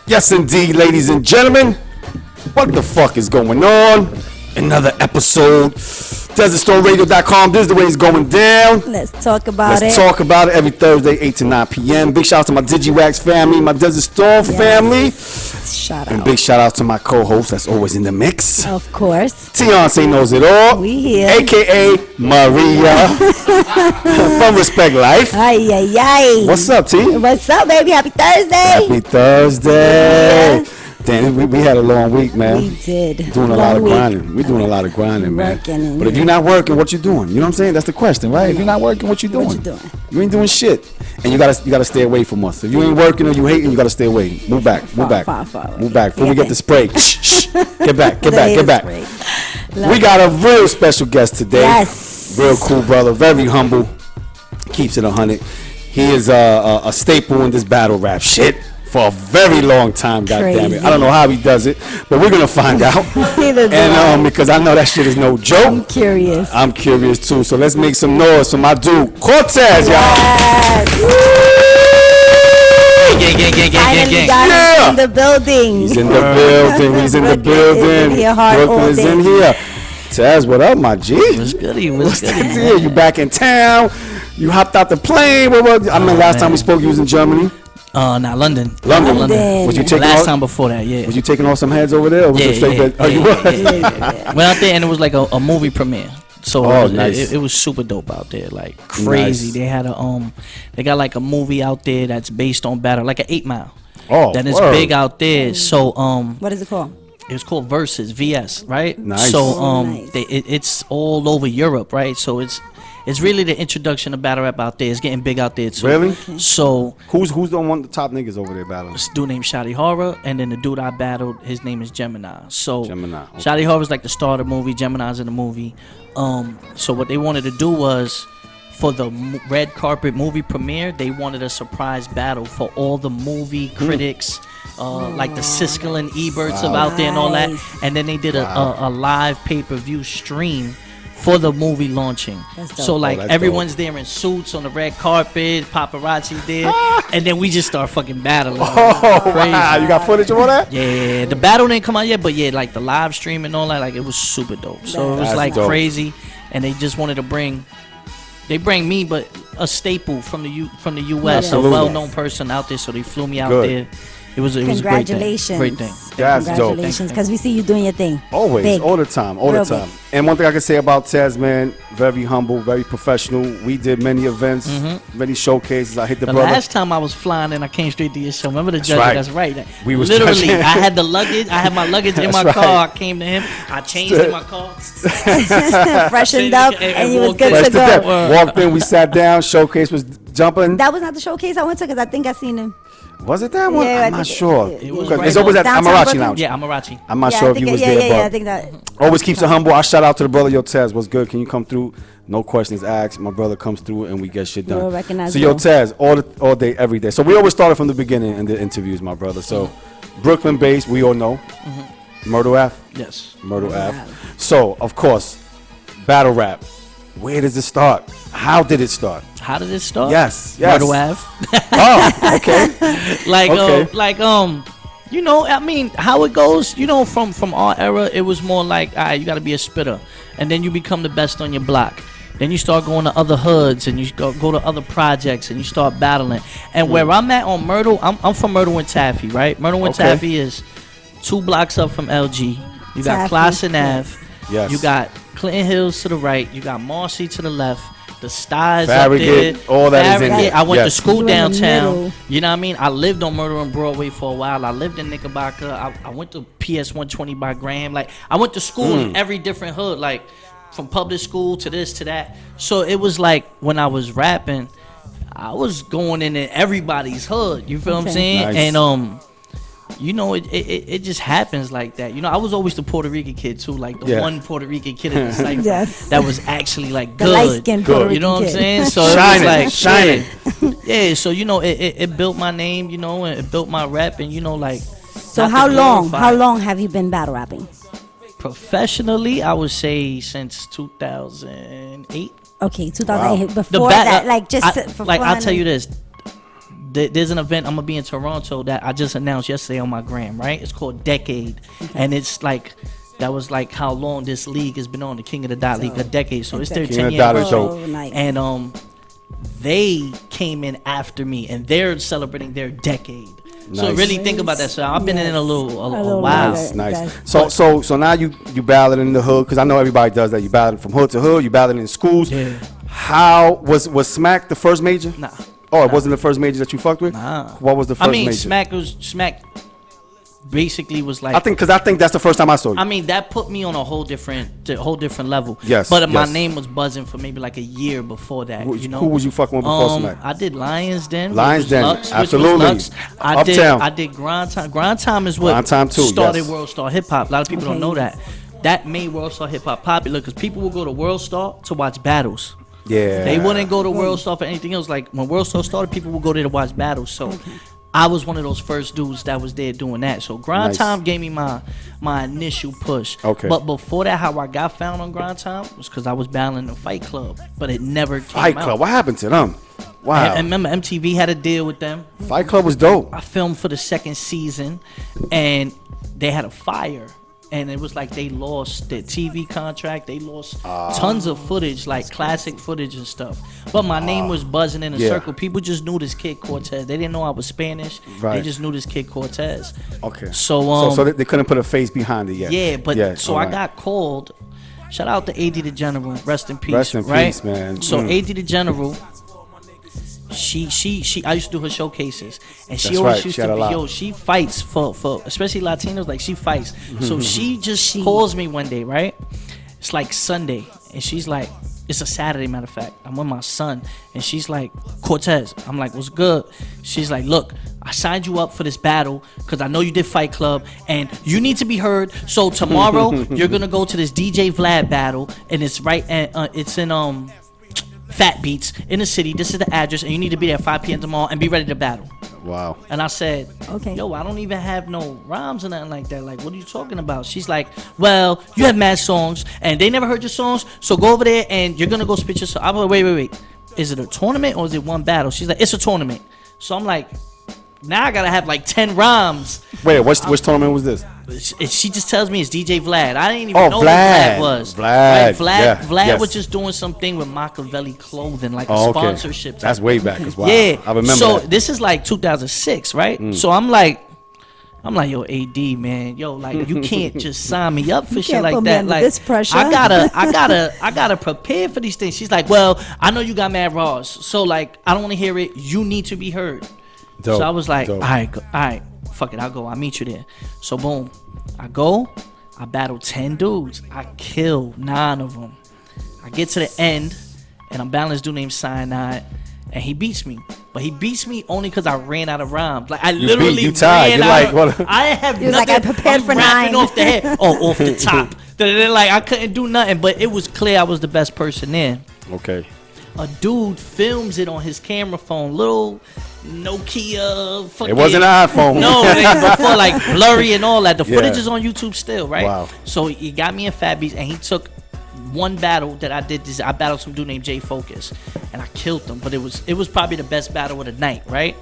Yes, indeed, ladies and gentlemen. What the fuck is going on? Another episode. DesertStoreRadio.com. This is the way it's going down. Let's talk about Let's talk about it every Thursday, 8 to 9 p.m. Big shout out to my DigiWax family, my Desert Store family. Shout out. And big shout out to my co-host that's always in the mix. Of course. Beyonce knows it all. We here. AKA Maria from Respect Life. Ay, ay, ay. What's up, T? What's up, baby? Happy Thursday. Happy Thursday. Yeah. Damn, we had a long week, man. We did. Doing a lot of grinding. We're doing a lot of grinding, man. But if you're not working, what you doing? You know what I'm saying? That's the question, right? If you're not working, what you doing? What you doing? You ain't doing shit. And you gotta stay away from us. If you ain't working or you hating, you gotta stay away. Move back. Move back. Far Move back. Before we get the spray. Shh. Get back. Get back. Get back. We It. got a real special guest today. Yes. Real cool brother. Very humble. Keeps it 100. He is a staple in this battle rap shit for a very long time. Goddamn it! I don't know how he does it, but we're gonna find out. And because I know that shit is no joke. I'm curious. I'm curious too. So let's make some noise for my dude Cortez, y'all. Finally got him in the building. He's in the building. He's in the building. Brooklyn is in here. Taz, what up, my G? What's goody? What's goody? You back in town? You hopped out the plane? I remember last time we spoke, you was in Germany. Not London. London. Was you taking last time before that? Yeah. Was you taking off some heads over there? Or was it fake that? Oh, you was. Went out there and it was like a movie premiere. So nice. it was super dope out there, like crazy. Nice. They had they got like a movie out there that's based on battle, like an 8 Mile. Oh, that is big out there. So what is it called? It's called Versus VS, right? Nice. So Nice. it's all over Europe, right? So it's really the introduction of battle rap out there. It's getting big out there too. Really? Okay. So who's the one the top niggas over there battling? this dude named Shotty Horror, and then the dude I battled, his name is Gemini. So Gemini. Okay. Shotty Horror's like the star of the movie. Gemini's in the movie. So what they wanted to do was, for the red carpet movie premiere, they wanted a surprise battle for all the movie critics, like the Siskel and Eberts of out there and all that. And then they did a live pay-per-view stream for the movie launching. So like everyone's there in suits on the red carpet, paparazzi there, and then we just start fucking battling. Oh, wow. You got footage of all that? Yeah, the battle didn't come out yet, but yeah, like the live stream and all that, like it was super dope. So it was That's like dope. crazy, and they just wanted to bring me, but a staple from the U.S., Absolutely. a well-known person out there. So they flew me out Good. there. It was a great thing. Great thing. That's dope. Congratulations, because we see you doing your thing. Always, Big. all the time, all Real the time. big. And one thing I can say about Tez, man, very humble, very professional. We did many events, many showcases. I hit the The brother. last time I was flying and I came straight to your show. Remember the judge? right. That's right. We was literally. judging. I had the luggage. I had my luggage in my That's car. right. I came to him. I changed in my car. Freshened up, and you was walked good in. to Fresh to go. death. Walked in, we sat down. Showcase was jumping. That was not the showcase I went to, because I think I seen him. Was it that one? Yeah, I I'm not think sure. it was Because right it's always at downtown Amarachi Brooklyn? Lounge. Yeah, Amarachi. I'm not Yeah, sure I if you think was yeah, there, yeah, but I think that. always keeps it humble. I shout out to the brother. Yo, Tez, what's good? Can you come through? No questions asked. My brother comes through and we get shit done. You'll recognize So yo, you. Tez, all day, every day. So we always started from the beginning in the interviews, my brother. So Brooklyn based, we all know. Myrtle Ave. Yes. Myrtle Ave. So of course, battle rap. Where does it start? How did it start? How did it start? Yes. Myrtle Ave. Oh, okay. You know, I mean, how it goes, you know, from our era, it was more like, all right, you got to be a spitter. And then you become the best on your block. Then you start going to other hoods and you go to other projects and you start battling. And where I'm at on Myrtle, I'm from Myrtle and Taffy, right? Myrtle and Taffy is 2 blocks up from LG. You got Taffy, Classen Ave. Yes. You got Clinton Hills to the right. You got Marcy to the left. The Styles up Farragut, there. all that is in Farragut. there. I went to Yes. school You in the downtown. middle. You know what I mean? I lived on Myrtle and Broadway for a while. I lived in Knickerbocker. I went to PS 120 by Graham. Like, I went to school in every different hood, like from public school to this to that. So it was like when I was rapping, I was going in everybody's hood. You feel what I'm Okay. saying? Nice. And you know, it just happens like that. You know, I was always the Puerto Rican kid too, like the one Puerto Rican kid in the cipher Yes. that was actually like The good. light-skinned Puerto You know what I'm Rican saying? kid. So it Shining, was like shining. Yeah, so you know, it built my name, you know, and it built my rap, and you know, like. So not how to long? glorify- How long have you been battle rapping? Professionally, I would say since 2008. Okay, 2008. Wow. Before that, like just for like I'll fun tell you and- this. there's an event I'm gonna be in Toronto that I just announced yesterday on my gram. Right, it's called Decade, and it's like. That was like how long this league has been on, the King of the Dot League, a decade. So it's their 10-year anniversary. Oh, nice. And they came in after me, and they're celebrating their decade. So Nice. really think about that. So I've been in a little while. longer. Nice. So now you battling in the hood, because I know everybody does that. You battling from hood to hood. You battling in schools. Yeah. How was Smack the first major? Nah. Oh, it wasn't the first major that you fucked with. Nah. What was the first major? Smack basically was like. I think that's the first time I saw you. I mean, that put me on a whole different level. Yes, But my yes. name was buzzing for maybe like a year before that. Who- You know. who was you fucking with before Smack? I did Lions Den. Lions which was Den, Lux, which was absolutely. Lux. Uptown. I did Grind Time. Grind Time is what Grind Time too, started yes. World Star Hip Hop. A lot of people don't know that. That made World Star Hip Hop popular because people would go to World Star to watch battles. Yeah. They wouldn't go to World Star for anything else. Like when World Star started, people would go there to watch battles. So I was one of those first dudes that was there doing that. So Grind Nice. Time gave me my initial push. Okay. But before that, how I got found on Grind Time was because I was battling in Fight Club, but it never came Fight out. Club. What happened to them? Wow. And remember, MTV had a deal with them. Fight Club was dope. I filmed for the second season, and they had a fire. And it was like they lost their TV contract. They lost tons of footage, like classic footage and stuff. But my name was buzzing in a Yeah. circle. People just knew this kid Cortez. They didn't know I was Spanish. Right. They just knew this kid Cortez. Okay. So, so they couldn't put a face behind it yet. yeah, but so I alright. got called. Shout out to AD the General. Rest in peace. Rest in right? peace, man. So Mm. AD the General. She I used to do her showcases, and she That's always right. used She had to a be lot. she fights for especially Latinos, like she fights. So she just calls me one day, right? It's like Sunday, and she's like, it's a Saturday, matter of fact. I'm with my son, and she's like, Cortez. I'm like, what's good? She's like, look, I signed you up for this battle because I know you did Fight Club, and you need to be heard. So tomorrow you're gonna go to this DJ Vlad battle, and it's right at it's in Fat Beats in the city. This is the address, and you need to be there at 5 p.m. tomorrow and be ready to battle. Wow. And I said, Okay. yo, I don't even have no rhymes or nothing like that. Like, what are you talking about? She's like, well, you have mad songs, and they never heard your songs, so go over there, and you're going to go spit your song. I'm like, wait. Is it a tournament, or is it one battle? She's like, it's a tournament. So I'm like, now I got to have like 10 rhymes. Wait, which tournament was this? She just tells me it's DJ Vlad. I didn't even know Vlad. who Vlad was. Vlad, Right? yeah, Vlad yes. was just doing something with Machiavelli clothing, like a Oh, okay. sponsorship. That's way back as well. Yeah, I remember so that. this is like 2006, right? So I'm like, yo, AD, man, yo, like you can't just sign me up for shit can't like put me that. under Like this pressure. I gotta prepare for these things. She's like, well, I know you got mad raws, so like I don't want to hear it. You need to be heard. Dope, So I was like, dope. all right, fuck it, I'll go. I'll meet you there. So boom, I go. I battle 10 dudes. I kill 9 of them. I get to the end, and I'm battling this dude named Cyanide, and he beats me. But he beats me only because I ran out of rhymes. Like I literally you tired. ran You're out. like, what? I have You're nothing. like, I prepared I'm for rapping 9. off the head. Oh, off the top. Then like I couldn't do nothing, but it was clear I was the best person there. Okay. A dude films it on his camera phone, little Nokia. Fucking, It wasn't an iPhone. No, it ain't before like blurry and all that. The Yeah. footage is on YouTube still, right? Wow. So he got me in Fat Beats, and he took one battle that I did. I battled some dude named Jay Focus, and I killed him. But it was probably the best battle of the night, right?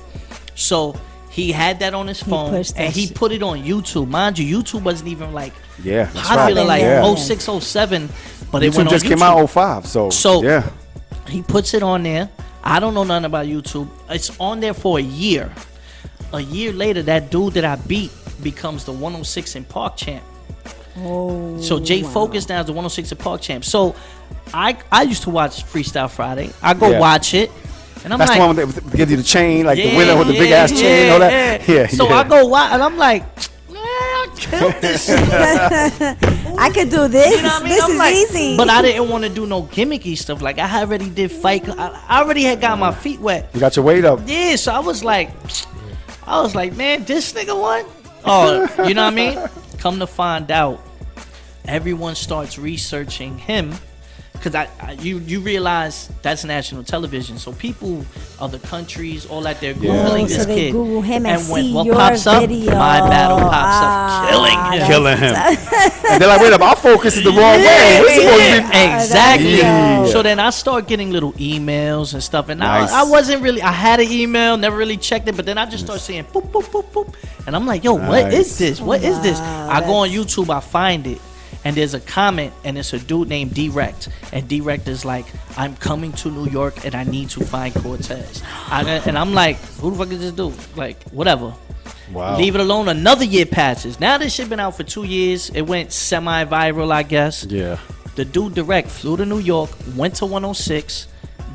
So he had that on his phone, pushed that and he shit. put it on YouTube. Mind you, YouTube wasn't even like Yeah, that's popular right. like Yeah. 06, 07, but it YouTube went on just YouTube. came out 05, so yeah. He puts it on there. I don't know nothing about YouTube. It's on there for a year. A year later, that dude that I beat becomes the 106 in Park champ. Oh, So Jay wow. Focus now is the 106 in Park champ. So I used to watch Freestyle Friday. I go Yeah. watch it, and I'm That's like, the one with they give you the chain, like the winner with the big ass chain and all that. Yeah. So yeah. I go watch, and I'm like, man, I killed this shit. I could do this. You know what I mean? This I'm is like, easy. but I didn't want to do no gimmicky stuff. Like I already did fight. I already had got my feet wet. You got your weight up. Yeah, so I was like, man, this nigga won. Oh, you know what I mean? Come to find out, everyone starts researching him because you realize that's national television, so people, other countries, all that, they're googling this so they kid, Google him and when see what your pops up, video. my battle pops up, killing him. And they're like, wait up, our focus is the wrong way. We're supposed to be Exactly. Yeah. So then I start getting little emails and stuff, and Nice. I wasn't really. I had an email, never really checked it, but then I just started saying boop boop boop boop, and I'm like, yo, what Nice. is this? What is this? I go on YouTube, I find it, and there's a comment, and it's a dude named Direct, and Direct is like, I'm coming to New York, and I need to find Cortez, and I'm like, who the fuck is this dude? Like, whatever. Wow. Leave it alone. Another year passes. Now this shit been out for 2 years. It went semi-viral, I guess. Yeah. The dude Direct flew to New York, went to 106,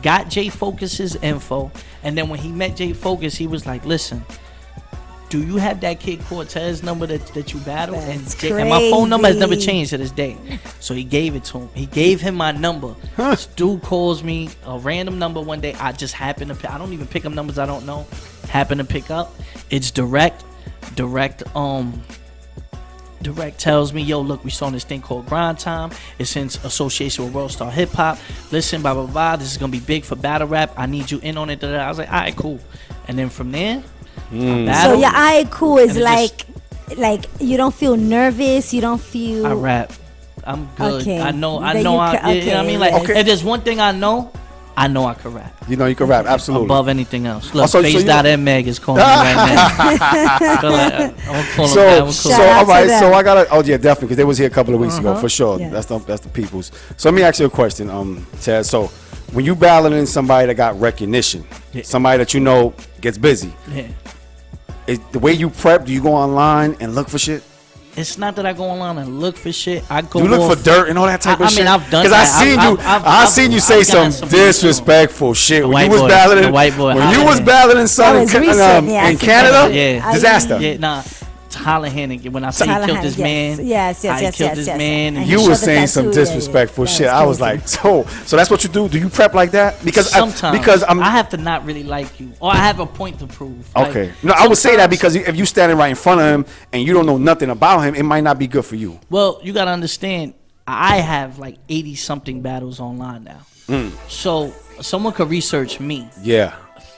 got Jay Focus's info, and then when he met Jay Focus, he was like, listen, do you have that kid Cortez number that you battled? And my phone number has never changed to this day. So he gave it to him. He gave him my number. This dude calls me, a random number one day. I just happen to pick. I don't even pick up numbers I don't know. Happen to pick up. It's Direct. Direct tells me, yo, look, we saw this thing called Grind Time. It's in association with World Star Hip Hop. Listen, blah, blah, blah. This is going to be big for battle rap. I need you in on it. I was like, all right, cool. And then from there, I battled. So your eye cool is And it like you don't feel nervous. You don't feel. I rap. I'm good. Okay. I know. Then You know what I okay, mean? Like, yes. if there's one thing I know I can rap. You know you can rap, absolutely. Above anything else. Look, Also, so Phased you- Out and Meg is calling me right now. Feel like, I'm gonna call him back. I'm gonna So call Shout him. out all to right, them. so I gotta. Oh yeah, definitely, because they was here a couple of weeks ago for sure. Yeah. That's the people's. So let me ask you a question, Ted. So when you battling somebody that got recognition, Yeah. somebody that you know gets busy, Yeah. is the way you prep? Do you go online and look for shit? It's not that I go online and look for shit. I go. Do you look off- for dirt and all that type I of mean, shit? I've done Because I that. seen you. I seen you say I've gotten some some disrespectful shit when white you was boy, battling. the white boy. When you Yeah. was battling son That in, was recent, yeah, I in see Canada, that. Yeah. disaster. Yeah, nah. Tyler Hannigan, when I say he Tyler killed this Hannigan, man, yes, I yes, killed yes, this yes. man. And And he You showed was the saying some tattoo, yeah, disrespectful yeah. shit. That I was was like, so that's what you do? Do you prep like that? Because sometimes I'm I have to not really like you, or I have a point to prove. Like, okay. No, I would say that sometimes- because if you standing right in front of him and you don't know nothing about him, it might not be good for you. Well, you gotta understand, I have like 80 something battles online now, so someone could research me Yeah.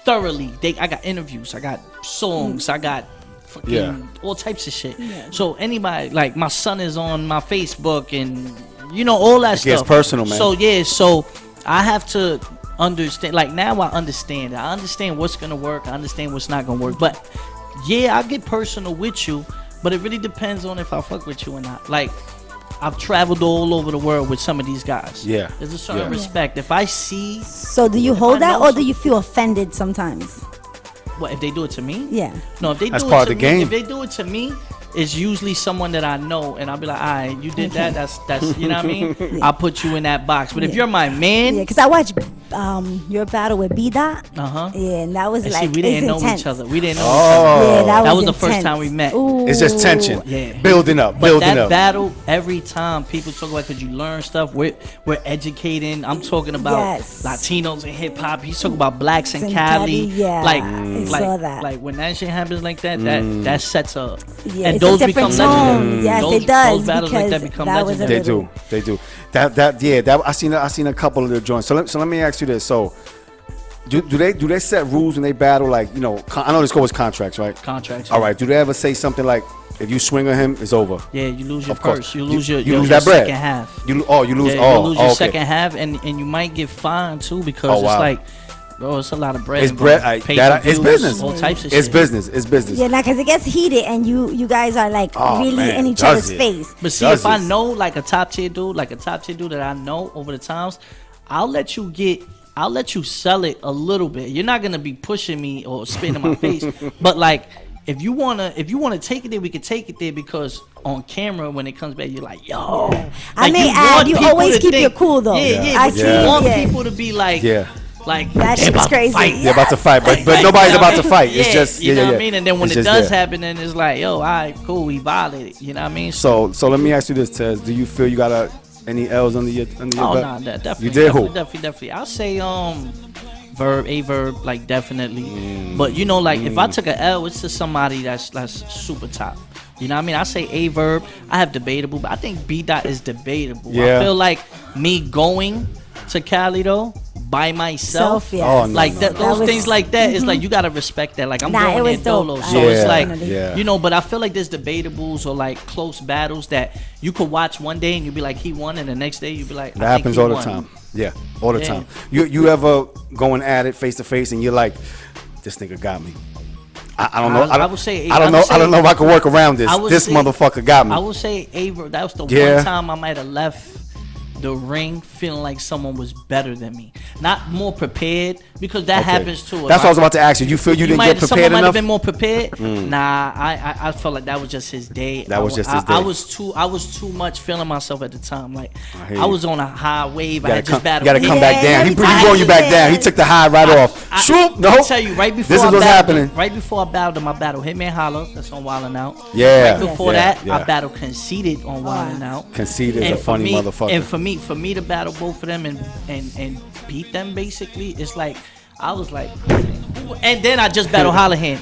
thoroughly. I got interviews, I got songs, I got fucking Yeah. all types of shit. So anybody, like my son is on my Facebook and you know all that It gets stuff. personal, man. So yeah, so I have to understand. Like now I understand. I understand what's gonna work. I understand what's not gonna work. But yeah, I get personal with you, but it really depends on if I fuck with you or not. Like I've traveled all over the world with some of these guys. Yeah. There's a certain Yeah. respect. If I see So do you I hold that, know or do you feel offended sometimes? what if they do it to me, Yeah. no, if they That's do part it of to the me, game. if they do it to me, it's usually someone that I know, and I'll be like, all right, you did that. That's you know what I mean. I'll put you in that box. But if Yeah. you're my man, Yeah, because I watched your battle with B Dot. Uh-huh. Yeah, and that was and like see, we didn't it's know intense. each other. We didn't know Oh. each other. Yeah, That was the intense. first time we met. Ooh. It's just tension. Yeah. Building up, But building that up. battle, every time people talk about, because you learn stuff. We're educating. I'm talking about Yes. Latinos and hip hop. He's talking about blacks in In Cali. Cali, yeah, like, I saw that. like when that shit happens like that, that sets up. Yeah, and it's a those different become tone. legendary. Yes, those, it does, Those battles like that because become that was a legendary. They do. That I seen a couple of their joints. So let me ask you this. So do they set rules when they battle? Like, you know, I know this goes with contracts, right? Contracts. All right. Do they ever say something like, if you swing on him, it's over? Yeah, you lose your Of course. purse. You lose your lose that bread. second half. You lose. Yeah, You lose your okay. second half, and you might get fined too, because Oh, it's wow. like, bro, it's a lot of bread. It's involved. bread. It's Pay-per-views, business. All types of It's shit. business. It's business. Yeah, because it gets heated, and you guys are like Oh, really man, in each does other's it? face. But see, Does if I it? know like a top tier dude that I know over the times, I'll let you sell it a little bit. You're not gonna be pushing me or spitting in my face, but like if you wanna take it there, we can take it there, because on camera when it comes back, you're like, yo. I Like, may you add, want you people always to keep think- your cool though. Yeah, yeah. I But Yeah. you want yeah. people to be like, Yeah. like That they shit's about to crazy. fight. Yeah. They're about to fight, but nobody's about to fight. It's just you know yeah. what I mean. And then when It's it just does there. happen, then it's like, yo, all right, cool, we violated. You know what I mean? So let me ask you this, Tez. Do you feel you got any L's under your Oh belt? no, definitely. You did who? Definitely. I'll say verb, like definitely. But you know, like if I took a L, it's to somebody that's super top. You know what I mean? I say A verb. I have debatable, but I think B dot is debatable. Yeah. I feel like me going to Cali though by myself. Self, yeah. Oh, no, Like no, that, no. those That was- things like that. It's like you gotta respect that. Like I'm Nah, it going was there dolo, dope. so Yeah, it's like yeah. you know. But I feel like there's debatables or like close battles that you could watch one day and you'd be like he won, and the next day you'd be like That I think happens he all the won. time. Yeah, all the Yeah. time. You ever going at it face to face and you're like, this nigga got me. I don't know. I would say- I don't know. I don't know if I can work around this. I would This say- motherfucker got me. I would say Avery. That was the Yeah. one time I might have left the ring feeling like someone was better than me, not more prepared, because that Okay. happens too. That's what I was about to ask you. You feel you didn't get Someone prepared might have enough? been more prepared. Nah, I felt like that was just his day. That was just his I day. was too much feeling myself at the time. Like I hear I you. was on a high wave. I You had just battled. gotta come him. back down. He Yeah, brought you back yeah. down. He took the high right off. Shoop, no. I tell you, right before This is I what's battled happening. him, right before I battled him, I battled Hitman Holla. That's on Wildin' Out. Yeah. Right before yeah, that, yeah. I battled Conceited on Wildin' Out. Conceited is a for funny me, motherfucker. And for me to battle both of them and beat them, basically, it's like I was like, and then I just battle Hollahan.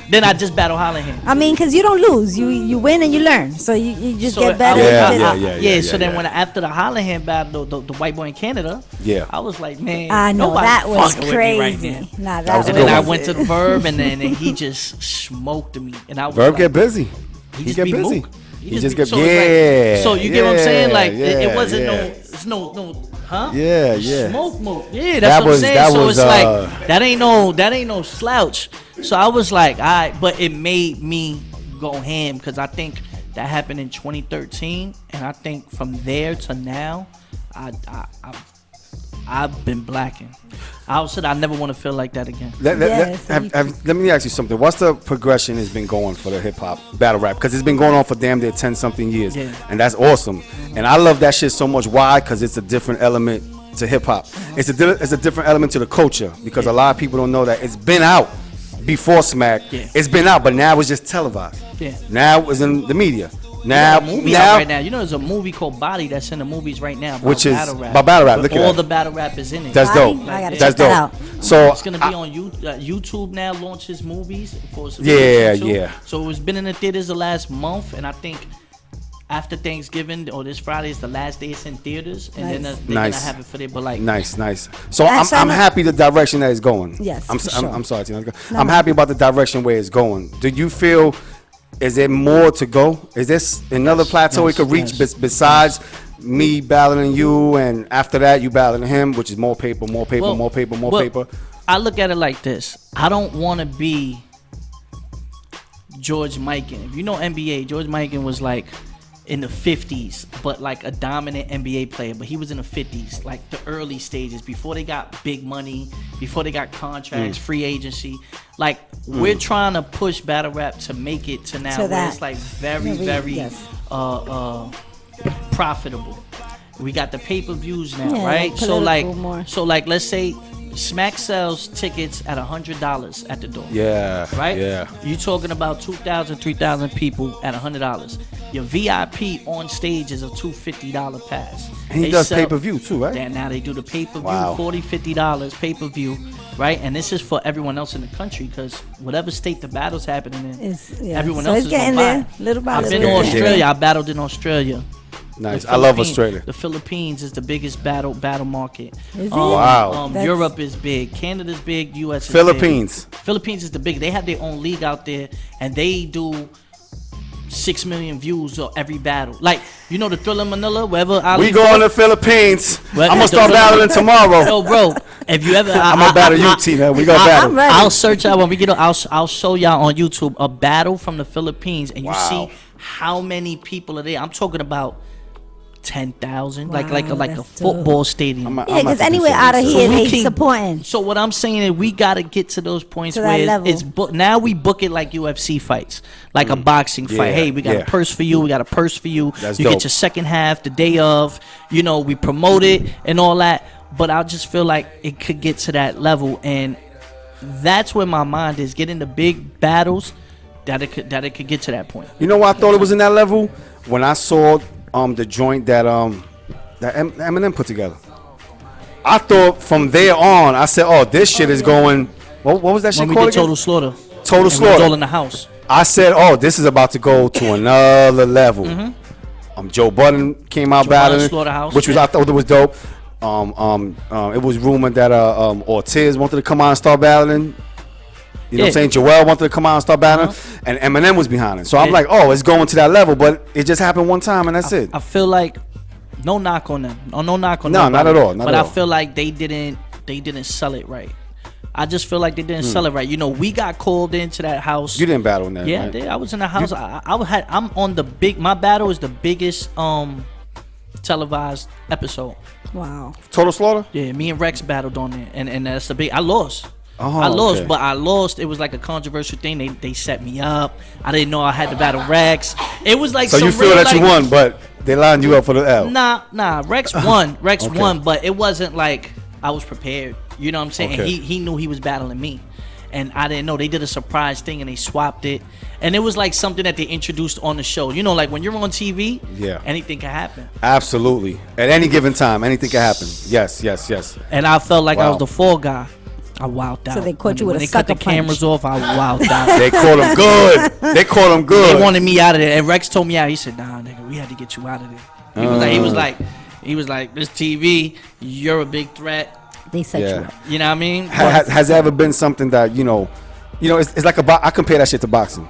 I mean, because you don't lose. You win and you learn. So you just So get better. Yeah, You just- yeah. So then when after the Hollahan battle, the white boy in Canada, Yeah. I was like, man, I know nobody that was fucking with me right crazy. now. Nah, That was a And good then I one. went to the Verb, and then he just smoked me, and I was Verb like, get busy. He He just get be busy. Mook. He just get so it's like- yeah. so you get what I'm saying? Like it yeah, wasn't yeah. it's no, huh? Yeah, yeah. Smoke Mook. Yeah, That that's what was- I'm saying. that So was, it's like that ain't no slouch. So I was like, all right, but it made me go ham because I think that happened in 2013, and I think from there to now, I've been blacking. I said I never want to feel like that again. Yes, Let me ask you something. What's the progression has been going for the hip hop battle rap? Because it's been going on for damn near 10-something years, Yeah. and that's awesome. And I love that shit so much. Why? Because it's a different element to hip hop. It's a different element to the culture. Because a lot of people don't know that it's been out before Smack. Yeah. It's been out, but now it's just televised. Yeah. Now it's in the media. Now, Now, movie out right now. You know, there's a movie called Body that's in the movies right now, Which is battle rap. about battle rap. With Look at all that. the battle rap is in it. That's Body? dope. I gotta That's check that dope. out. So It's gonna be on YouTube now. Launches movies. Yeah, yeah. So it's been in the theaters the last month, and I think after Thanksgiving or this Friday is the last day it's in theaters, and then Nice. they're Nice. gonna have it for there. But like, Nice. So Actually, I'm I'm- happy the direction that it's going. Yes, I'm for sure. I'm sorry, Tina. No, I'm no. happy about the direction where it's going. Do you feel? Is there more to go? Is this another plateau it yes, could reach yes. besides me battling you, and after that you battling him, which is more paper, more well, paper? I look at it like this. I don't want to be George Mikan. If you know NBA, George Mikan was like in the 50s, but like a dominant NBA player. But he was in the 50s, like the early stages, before they got big money, before they got contracts, free agency. Like we're trying to push battle rap to make it to now To where that. it's like very, Maybe, very yes. profitable. We got the pay-per-views now, Yeah, right? like So like, political more. so like, let's say Smack sells tickets at $100 at the door. Yeah. Right? Yeah. You talking about 2,000, 3,000 people at $100. Your VIP on stage is a $250 pass. And he They does sell- pay-per-view too, right? Yeah, now they do the pay-per-view, Wow. $40, $50 pay-per-view, right? And this is for everyone else in the country because whatever state the battle's happening in, Yeah. everyone So else it's is gonna getting buy. there, it. little by I've little. been to Yeah. Australia. I battled in Australia. Nice. The I love Philippines- Australia. The Philippines is the biggest battle market. Is it? Wow. That's- Europe is big. Canada's big. U.S. is Philippines. big. Philippines is the big. They have their own league out there, and they do 6 million views of every battle. Like you know the Thriller Manila, wherever Ali. We going to Philippines. Well, I'm gonna the start Thriller- battling tomorrow. Yo, bro, if you ever, I'm gonna battle you, Tina. We gonna battle. I'm ready. I'll search out when we get on. I'll show y'all on YouTube a battle from the Philippines, and you Wow. see how many people are there. I'm talking about 10,000, like Wow, a that's football stadium. I'm Yeah, about because to do anywhere something out of too. here, we they can- supporting. So what I'm saying is we got to get to those points To where that level. it's now we book it like UFC fights, like a boxing fight. Yeah, Hey, we got yeah. a purse for you. We got a purse for you. That's you dope. get your second half the day of. You know, we promote it and all that. But I just feel like it could get to that level, and that's where my mind is. Getting the big battles that it could get to that point. You know why I thought it was in that level? When I saw the joint that Eminem put together. I thought from there on, I said, "Oh, this shit is going." What was that shit When we called did again? Total Slaughter. Total And we was Slaughter. all in the house. I said, "Oh, this is about to go to another level." Joe Budden came out Joe Budden, battling, Slaughterhouse, which was yeah. I thought it was dope. It was rumored that Ortiz wanted to come out and start battling. You know what I'm saying? Joel wanted to come out and start battling, and Eminem was behind it. So I'm like, oh, it's going to that level, but it just happened one time, and that's it. I feel like no knock on them. No knock on them. No, not at all. But I feel like they didn't sell it right. I just feel like they didn't sell it right. You know, we got called into that house. You didn't battle in there. Yeah, right? I did. I was in the house. I'm on the big. My battle is the biggest televised episode. Wow. Total Slaughter? Yeah, me and Rex battled on there, and that's the big. I lost. Oh, I lost, okay. but I lost. It was like a controversial thing. They set me up. I didn't know I had to battle Rex. It was like so you feel that you won, but they lined you up for the L. Nah. Rex won. Rex won, but it wasn't like I was prepared. You know what I'm saying? Okay. And he knew he was battling me, and I didn't know. They did a surprise thing and they swapped it, and it was like something that they introduced on the show. You know, like when you're on TV, anything can happen. Absolutely, at any given time, anything can happen. Yes. And I felt like I was the fall guy. I wowed out. So they caught you with a sucker punch. When they cut the cameras off, I wowed out. They caught him good. They wanted me out of there, and Rex told me out. He said, "Nah, nigga, we had to get you out of there." He was like, this TV, you're a big threat. They set you up. You know what I mean? Has there ever been something that it's like I compare that shit to boxing.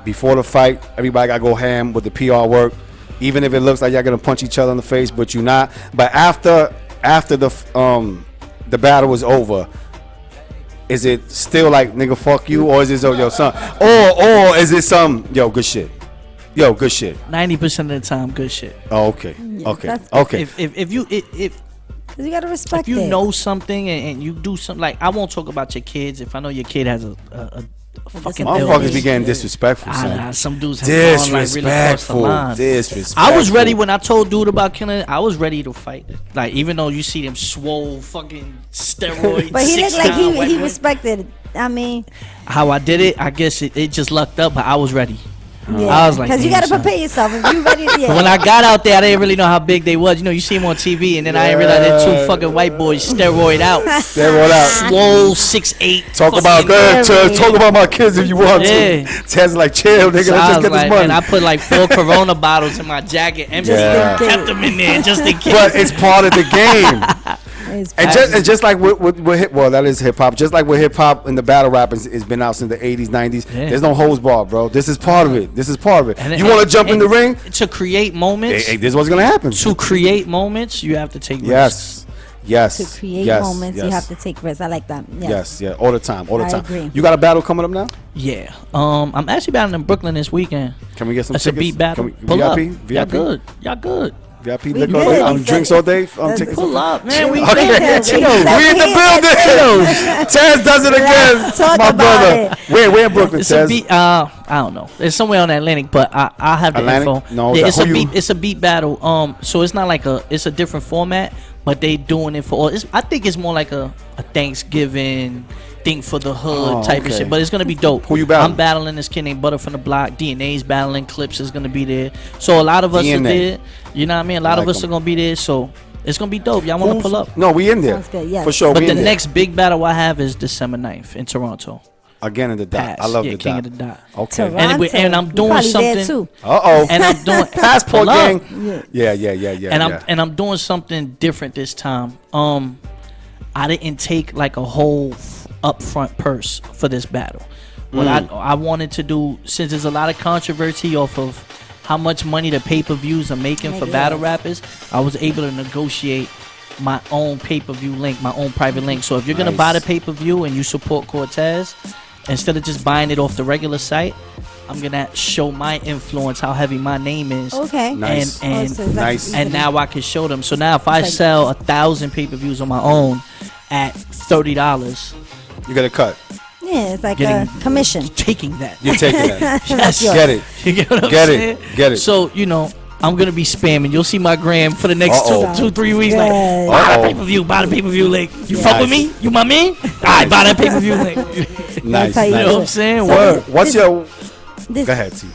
Before the fight, everybody got to go ham with the PR work, even if it looks like y'all gonna punch each other in the face, but you're not. But after the battle was over, is it still like nigga fuck you, or is it yo son, or is it some good shit? 90% of the time, good shit. Oh, okay. Yeah, Okay. If you you gotta respect if you it. know something and you do something, like I won't talk about your kids. If I know your kid has a fucking motherfuckers be getting disrespectful. Some dudes have gone, like, really crossed the line. Disrespectful. I was ready when I told dude about killing it. I was ready to fight. Like, even though you see them swole fucking steroids. But he looked like he respected it. I mean, how I did it, I guess it just lucked up, but I was ready. yeah. I was like, because you gotta prepare yourself. If you ready, When I got out there, I didn't really know how big they was. You know, you see them on TV, and then I didn't realize they're two fucking white boys steroid out. Swole 6'8". Talk about my kids if you want to. Ted's like, chill, nigga. So Let's just get this money. And I put like 4 Corona bottles in my jacket and kept them in there just in case. But it's part of the game. And just like with that is hip hop. Just like with hip hop and the battle rap it's been out since the 80s, 90s. Yeah. There's no hose bar, bro. This is part of it. And you want to jump in the ring to create moments. This is what's gonna happen. To create moments, you have to take risks. Yes. To create moments, you have to take risks. I like that. Yes. All the time. I agree. You got a battle coming up now? Yeah. I'm actually battling in Brooklyn this weekend. Can we get some tickets? It's a beat battle. Pull up. Y'all good. VIP liquor all day? Drinks all day? Pull up, man. We in the building. Taz does it again. My brother. Where in Brooklyn, Taz? I don't know. It's somewhere on Atlantic, but I have the info. No, yeah, it's a beat battle. So it's not like it's a different format, but they doing it for all. I think it's more like a Thanksgiving thing for the hood type of shit, but it's gonna be dope. Who you battling? I'm battling this kid named Butter from the Block. DNA's battling. Clips is gonna be there. So a lot of us are there. You know what I mean? A lot of us are gonna be there. So it's gonna be dope. Y'all wanna pull up? No, we in there. Sounds good, yes. For sure. But the next big battle I have is December 9th in Toronto. Again in the dot. I love the King dot. of the Dot. Okay. And I'm doing something. And I'm doing passport gang. Yeah. And I'm doing something different this time. I didn't take like a whole upfront purse for this battle. What I wanted to do, since there's a lot of controversy off of how much money the pay-per-views are making for battle rappers, I was able to negotiate my own pay-per-view link, my own private link. So if you're gonna buy the pay-per-view and you support Cortez, instead of just buying it off the regular site, I'm gonna show my influence, how heavy my name is. Okay. Nice. And now I can show them. So now if I sell 1,000 pay-per-views on my own at $30, you get a cut. Yeah, it's like a commission. Taking that. You're taking that. Yes. Get it. You get what I'm saying? Get it. So, I'm gonna be spamming. You'll see my gram for the next 2-3 weeks. Like, buy the pay-per-view link. You fuck with me? You my man? Alright, buy that pay-per-view link. Nice. You know what I'm saying? So what's your... Go ahead, T.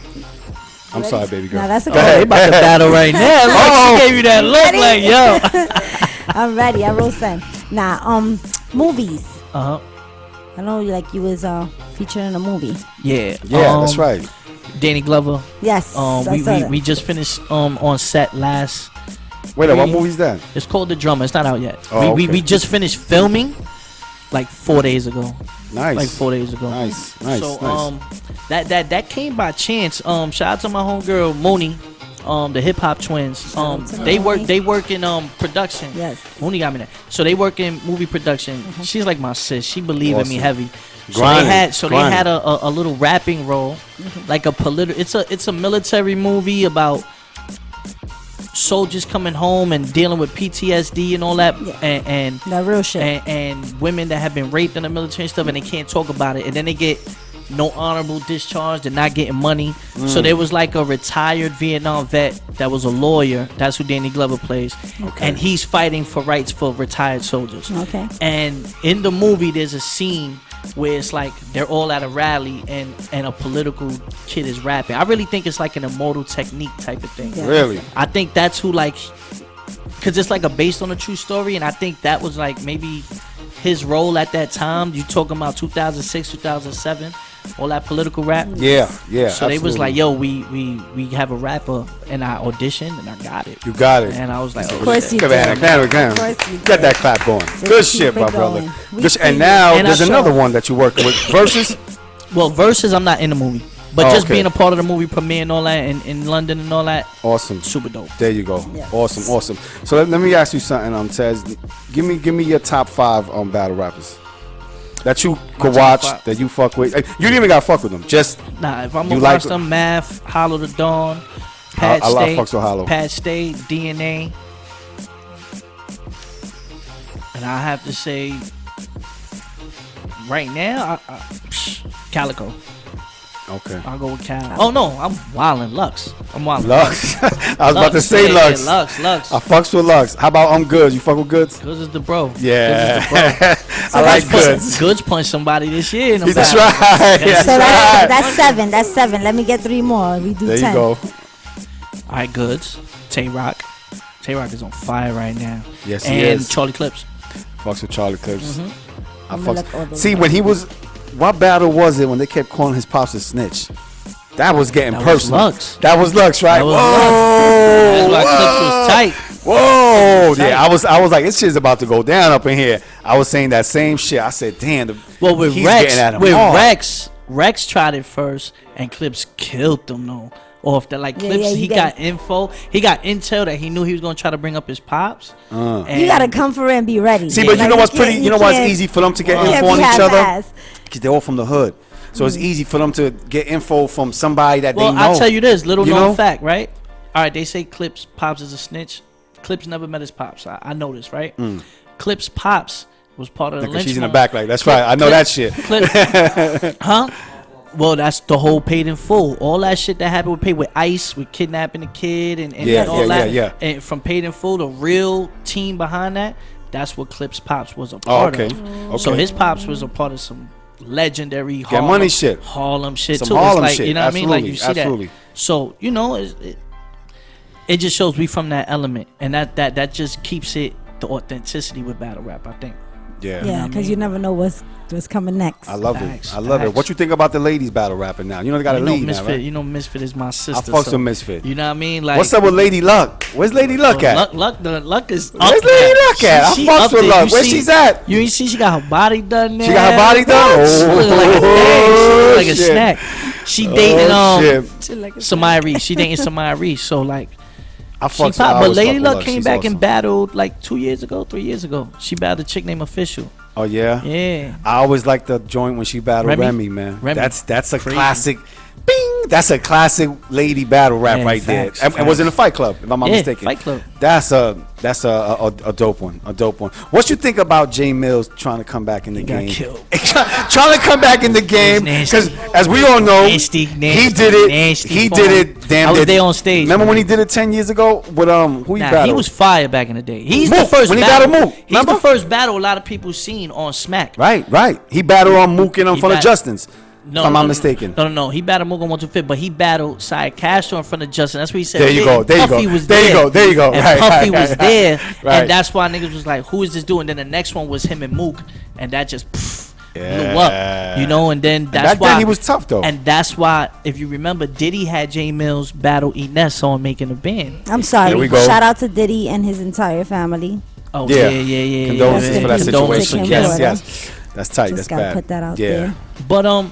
I'm sorry, baby girl. Nah, that's okay. They about to battle right now. Look, she gave you that look like, yo. I'm ready. I wrote some. Nah, movies. Uh-huh. I know you was featured in a movie. Yeah. Yeah, that's right. Danny Glover. Yes. We just finished on set last Wait, what movie's that? It's called The Drummer. It's not out yet. Oh, we just finished filming like 4 days ago. Nice. Like 4 days ago. Nice. So that came by chance. Shout out to my homegirl Mooney. The hip hop twins. They work in production. Yes. Mooney got me that. So they work in movie production. She's like my sis. She believed in me heavy. Grinding, They had a little rapping role, like a political. It's a military movie about soldiers coming home and dealing with PTSD and all that, and that real shit, and women that have been raped in the military and stuff, and they can't talk about it, and then they get no honorable discharge. They're not getting money. So there was like a retired Vietnam vet that was a lawyer. That's who Danny Glover plays, and he's fighting for rights for retired soldiers. Okay. And in the movie, there's a scene where it's like they're all at a rally and a political kid is rapping. I really think it's like an Immortal Technique type of thing. Yeah. Really? I think that's who, like, because it's like based on a true story, and I think that was like maybe his role at that time. You talking about 2006, 2007, all that political rap. Yeah. So they was like, yo, we have a rapper, and I auditioned and I got it. You got it. And I was like, Of course you Get did. that, Of course you Get did. that clap going. Good keep shit, it my brother. going. We Good see and you. now And I there's saw- another one that you're working with. Versus. well, Versus, I'm not in the movie, but Oh, just okay. being a part of the movie premiere and all that in London and all that, Awesome. super dope. There you go. Yes. Awesome. So let me ask you something, Tez. Give me your top 5 battle rappers that you could top watch, 5. that you fuck with. You didn't even gotta fuck with them. Just Nah, if I'm You gonna like watch them, Math, Hollow the Dawn, Pat I love Stay, fucks with Hollow. Pat Stay, DNA, and I have to say, right now, Calico. okay. I'll go with Cal. Oh no, I'm wildin' Lux. I'm wildin' Lux. I was about to say yeah, Lux. Yeah, Lux. I fucks with Lux. How about Goods? You fuck with Goods? Goods is the bro. Yeah. Goods is the bro. I like Goods. Goods punched somebody this year. In the That's battle. right. Yes. So That's right. that's 7. That's 7. Let me get 3 more. We do There 10. you go. All right, Goods. Tay Rock. Tay Rock is on fire right now. Yes, he and is. Charlie Clips. Fucks with Charlie Clips. I I'ma look all fucks. those See, up. when he was, what battle was it when they kept calling his pops a snitch? That was getting That was personal. Lux. That was Lux, right? That was Whoa! That's why Clips was tight. Whoa! Tight. Yeah, I was like, this shit's about to go down up in here. I was saying that same shit. I said, damn. Well, with he's Rex, getting at him hard. Rex tried it first, and Clips killed them though. Off that, like Yeah, Clips, yeah, you he gotta- got info. He got intel that he knew he was gonna try to bring up his pops. And You gotta come for it and be ready. See, but you Like, know what's can't- pretty? You know why it's can't- easy for them to get you can't info on be each other? half-assed. Because they're all from the hood. So it's easy for them to get info from somebody that Well, they know. I'll tell you this little You known know? fact, right? All right, they say Clips pops is a snitch. Clips never met his pops. I know this, right? Clips pops was part of the Because lynch she's in the mob. back like, that's right. I know that shit. Huh? Well, that's the whole paid in full. All that shit that happened with paid with ICE, with kidnapping the kid and Yeah, all yeah, that. yeah. And from paid in full, the real team behind that, that's what Clips Pops was a part okay. of. So Okay. his pops was a part of some legendary money shit. Harlem shit Some too. Harlem it's like, shit. you know what I mean? Like you Absolutely, see absolutely. that. So, you know, it just shows we from that element. And that just keeps it the authenticity with battle rap, I think. Yeah. Yeah, because you never know what's coming next. I love Facts, it. I love it. facts. What you think about the ladies battle rapping now? You know they got a You know, lead now, Misfit, right? you know Misfit is my sister. I fucks so, with Misfit. You know what I mean? Like, What's up with Lady Luck? Where's Lady Luck at? Luck is up Where's there. Lady Luck at? I She fucks up with there. Luck. You Where see- she's at? You ain't see she got her body done there. She got her body done? What? She look like a Oh, thing. She look like a shit. snack. She dating shit. Samaya Reese. She dating Samaya Reese. So like I she fucks with pop, but always Lady fuck with Luck came She's back awesome. and battled like 2 years ago, 3 years ago. She battled a chick named Official. Oh yeah? Yeah. I always like the joint when she battled Remy? Remy, man. Remy. That's a Crazy. classic. Bing! That's a classic lady battle rap Yeah, right facts, there. And was in a Fight Club, if I'm not Yeah, mistaken. Fight Club. That's a dope one. A dope one. What you think about Jay Mills trying to come back in the got game? killed. Trying to come back in the game nasty. because, as we all know, Nasty, he did it. nasty He form. did it. Damn, I was it. there on stage, Remember man. when he did it 10 years ago with who he Nah, battled? he was fire back in the day. He's Mook, the first when he battle. battled Mook, He's remember? the first battle a lot of people seen on Smack. right. He battled on Mook and in He front of bat- Justin's. No, if I'm no, not no, mistaken. No. He battled Mook on 125, but he battled Cy Castro in front of Justin. That's what he said. There you go. There you Puffy go. was There you there. go. There you go. And Right, Puffy right, was right, there, right. and that's why niggas was like, "Who is this doing?" Then the next one was him and Mook, and that just blew up. You know, and then that's back why then he was tough though. And that's why, if you remember, Diddy had J Mills battle Ines on Making a Band. I'm sorry. There we go. Shout out to Diddy and his entire family. Oh Yeah. yeah. Condolences for that Condolences situation. to Yes, Kim yes. That's tight. Just That's gotta bad. put that out yeah. there. But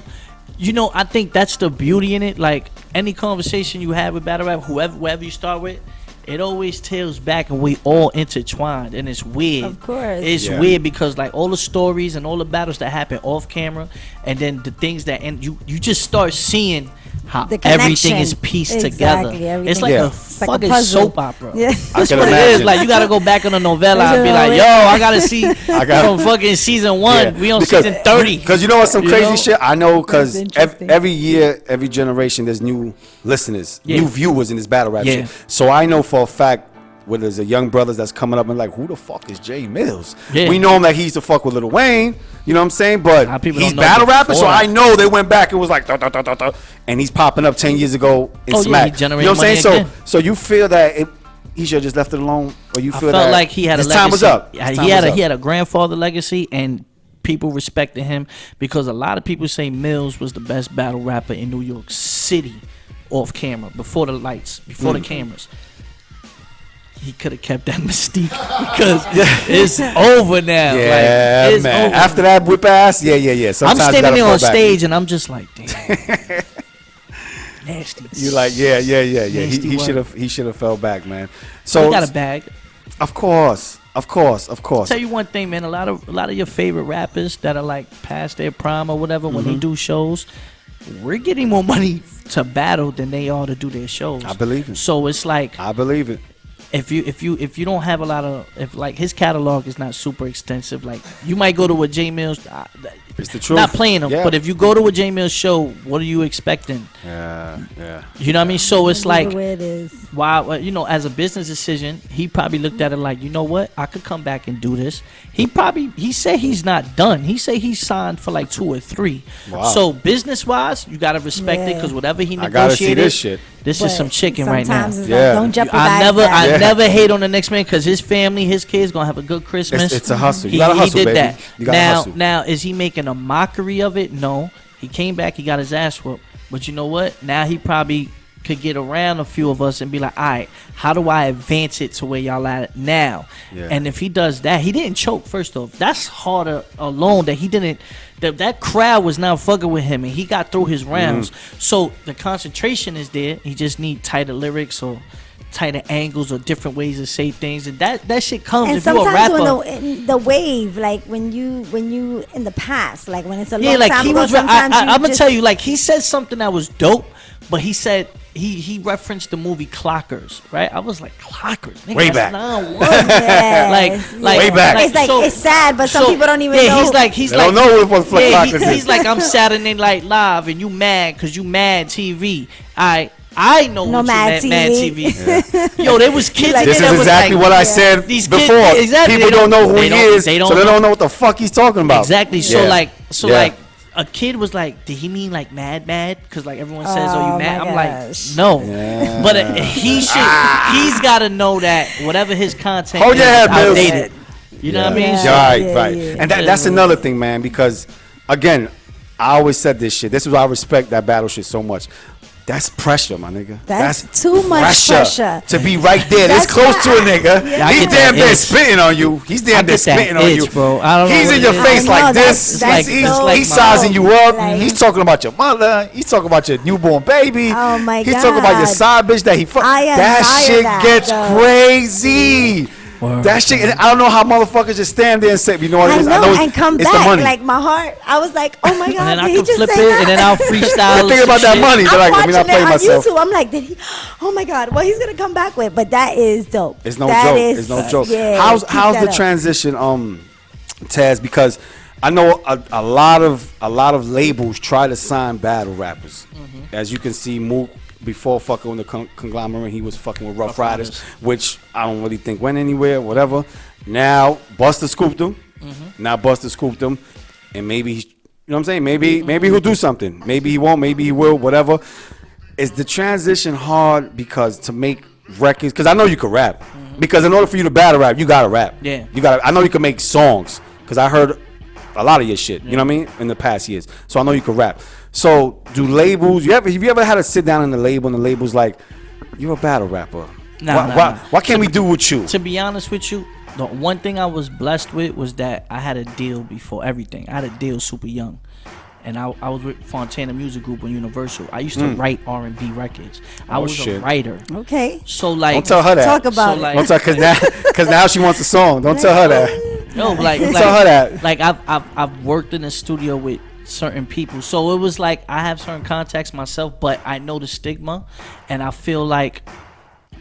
you know, I think that's the beauty in it. Like any conversation you have with battle rap, whoever you start with, it always tails back and we all intertwined, and it's weird. Of course. It's Yeah. weird because like all the stories and all the battles that happen off camera, and then the things that and you just start seeing how The everything connection. is pieced Exactly, together. everything. It's like Yeah. a It's like a fucking puzzle. soap opera. Yeah. That's can what it imagine. is. Like you gotta go back on the novella and be like, yo, Yeah. I gotta see from fucking season 1. We on season 30. Because you know what's some You crazy know? shit? I know because That's interesting. every year, every generation, there's new listeners, Yeah. new viewers in this battle rap Yeah. shit. So I know for a fact, where there's a young brothers that's coming up and like, who the fuck is Jay Mills? Yeah. We know him like he used to fuck with Lil Wayne. You know what I'm saying? But lot of people he's don't know battle before rapping, so that. I know they went back and was like, and he's popping up 10 years ago in Oh, yeah, Smack. he You generated know what I'm saying? money again. So you feel that he should have just left it alone, or you I feel felt that like he had a his legacy. time was up? Yeah, His he time had was a up. he had a grandfather legacy, and people respected him because a lot of people say Mills was the best battle rapper in New York City, off camera, before the lights, before the cameras. He could have kept that mystique because it's over now. Yeah, like, it's man. over. After that whip ass, yeah. I'm Sometimes you standing gotta there fall on back. stage and I'm just like, damn, nasty. You like, yeah. Nasty He word. should have fell back, man. So So we got a bag. of course. Tell you one thing, man. A lot of your favorite rappers that are like past their prime or whatever, when they do shows, we're getting more money to battle than they are to do their shows. I believe it. So it's like I believe it. if you don't have a lot of, if like his catalog is not super extensive, like you might go to a J Mills. It's the truth. Not playing him, Yeah. but if you go to a J Mills show, what are you expecting? Yeah. You know what I mean? So it's like, the way it is. wow, you know, as a business decision, he probably looked at it like, you know what, I could come back and do this. He said he's not done. He said he's signed for like 2 or 3. Wow. So business wise, you gotta respect it Yeah. because whatever he I gotta see negotiated, this shit. this But is some chicken right now. sometimes it's Yeah. like, don't jeopardize I that. never hate on the next man because his family, his kids gonna have a good Christmas. It's a hustle. You He, gotta he hustle, did baby. that. You gotta hustle. Now, is he making a mockery of it? No. He came back. He got his ass whooped. But you know what? Now he probably could get around a few of us and be like, all right, how do I advance it to where y'all at now? Yeah. And if he does that, he didn't choke. First off, that's harder alone. That he didn't. That crowd was not fucking with him, and he got through his rounds. So the concentration is there. He just need tighter lyrics or tighter angles or different ways to say things, and that shit comes And if you're a sometimes rapper. when the wave, like when you in the past, like when it's a Yeah, long like time he ago, was. sometimes you I'm gonna just- tell you, like he said something that was dope, but he said he referenced the movie Clockers, right? I was like, Clockers, nigga, Way that's back. 9/11. Yes, like Way back. It's like so- it's sad, but some so- people don't even yeah, know. he's They like don't know what Flick yeah, Clockers is. he's like, I'm Saturday Night Live and you mad because you mad TV. I know No what Mad you mad TV. TV. Yo, there was kids like, in This there is that was exactly like, what I said These kids- before. exactly, People they don't know who they he don't- is, they so they don't know what the fuck he's talking about. Exactly. So Yeah. like, Yeah. a kid was like, did he mean like mad? Because like everyone says, oh, Oh, you mad? my I'm gosh. like, no. Yeah. But he should. He's got to know that whatever his content Hold is, your head, is Mills. outdated. You know what I mean? Yeah. So- Right, Yeah, right. yeah. And that's another thing, man, because again, I always said this shit. This is why I respect that battle shit so much. That's pressure, my nigga. That's too much pressure. to be right there, this That's close why to a nigga. Yeah, I He's get damn that there itch. spitting on you. He's I damn there get that spitting on itch, you. bro. I don't know He's what in it your is. face I know, like this. that's He's so he's dope. sizing you up. Like- He's talking about your mother. He's talking about your newborn baby. Oh, my He's talking about your God. side bitch that he fuck. I That admire shit that, gets though. crazy. Word. That shit, and I don't know how motherfuckers just stand there and say, you know what it I is? know, it's- and come it's the back. money. Like my heart, I was like, oh my god, And then I did he can just flip say it, that? and then I'll freestyle. Think about some that shit. money. They're I'm like, let me watching not it play on myself. YouTube. I'm like, did he? Oh my god, what he's gonna come back with? But that is dope. It's no That joke. is- It's no joke. Yeah, how's keep how's that the up. transition, Taz? Because I know a lot of labels try to sign battle rappers. As you can see, Mook before fucking with the conglomerate, he was fucking with Rough Riders, which I don't really think went anywhere. Whatever. Now Buster scooped him. Now Buster scooped him, and maybe you know what I'm saying. Maybe he'll do something. Maybe he won't. Maybe he will. Whatever. Is the transition hard because to make records? Because I know you can rap. Because in order for you to battle rap, you gotta rap. Yeah. You gotta. I know you can make songs. Because I heard a lot of your shit. You know what I mean? In the past years, so I know you can rap. So do labels? Have you ever had to sit down in the label and the label's like, you're a battle rapper? Why can't we do with you? To be honest with you, the one thing I was blessed with was that I had a deal before everything. I had a deal super young. And I was with Fontana Music Group on Universal. I used to write R&B records. I was a writer. Okay. So like, don't tell her that. Talk about so, it. Like, because now she wants a song. Don't tell her that. No, like, Don't tell her that. Like I've worked in the studio with certain people, so it was like I have certain contacts myself, but I know the stigma, and I feel like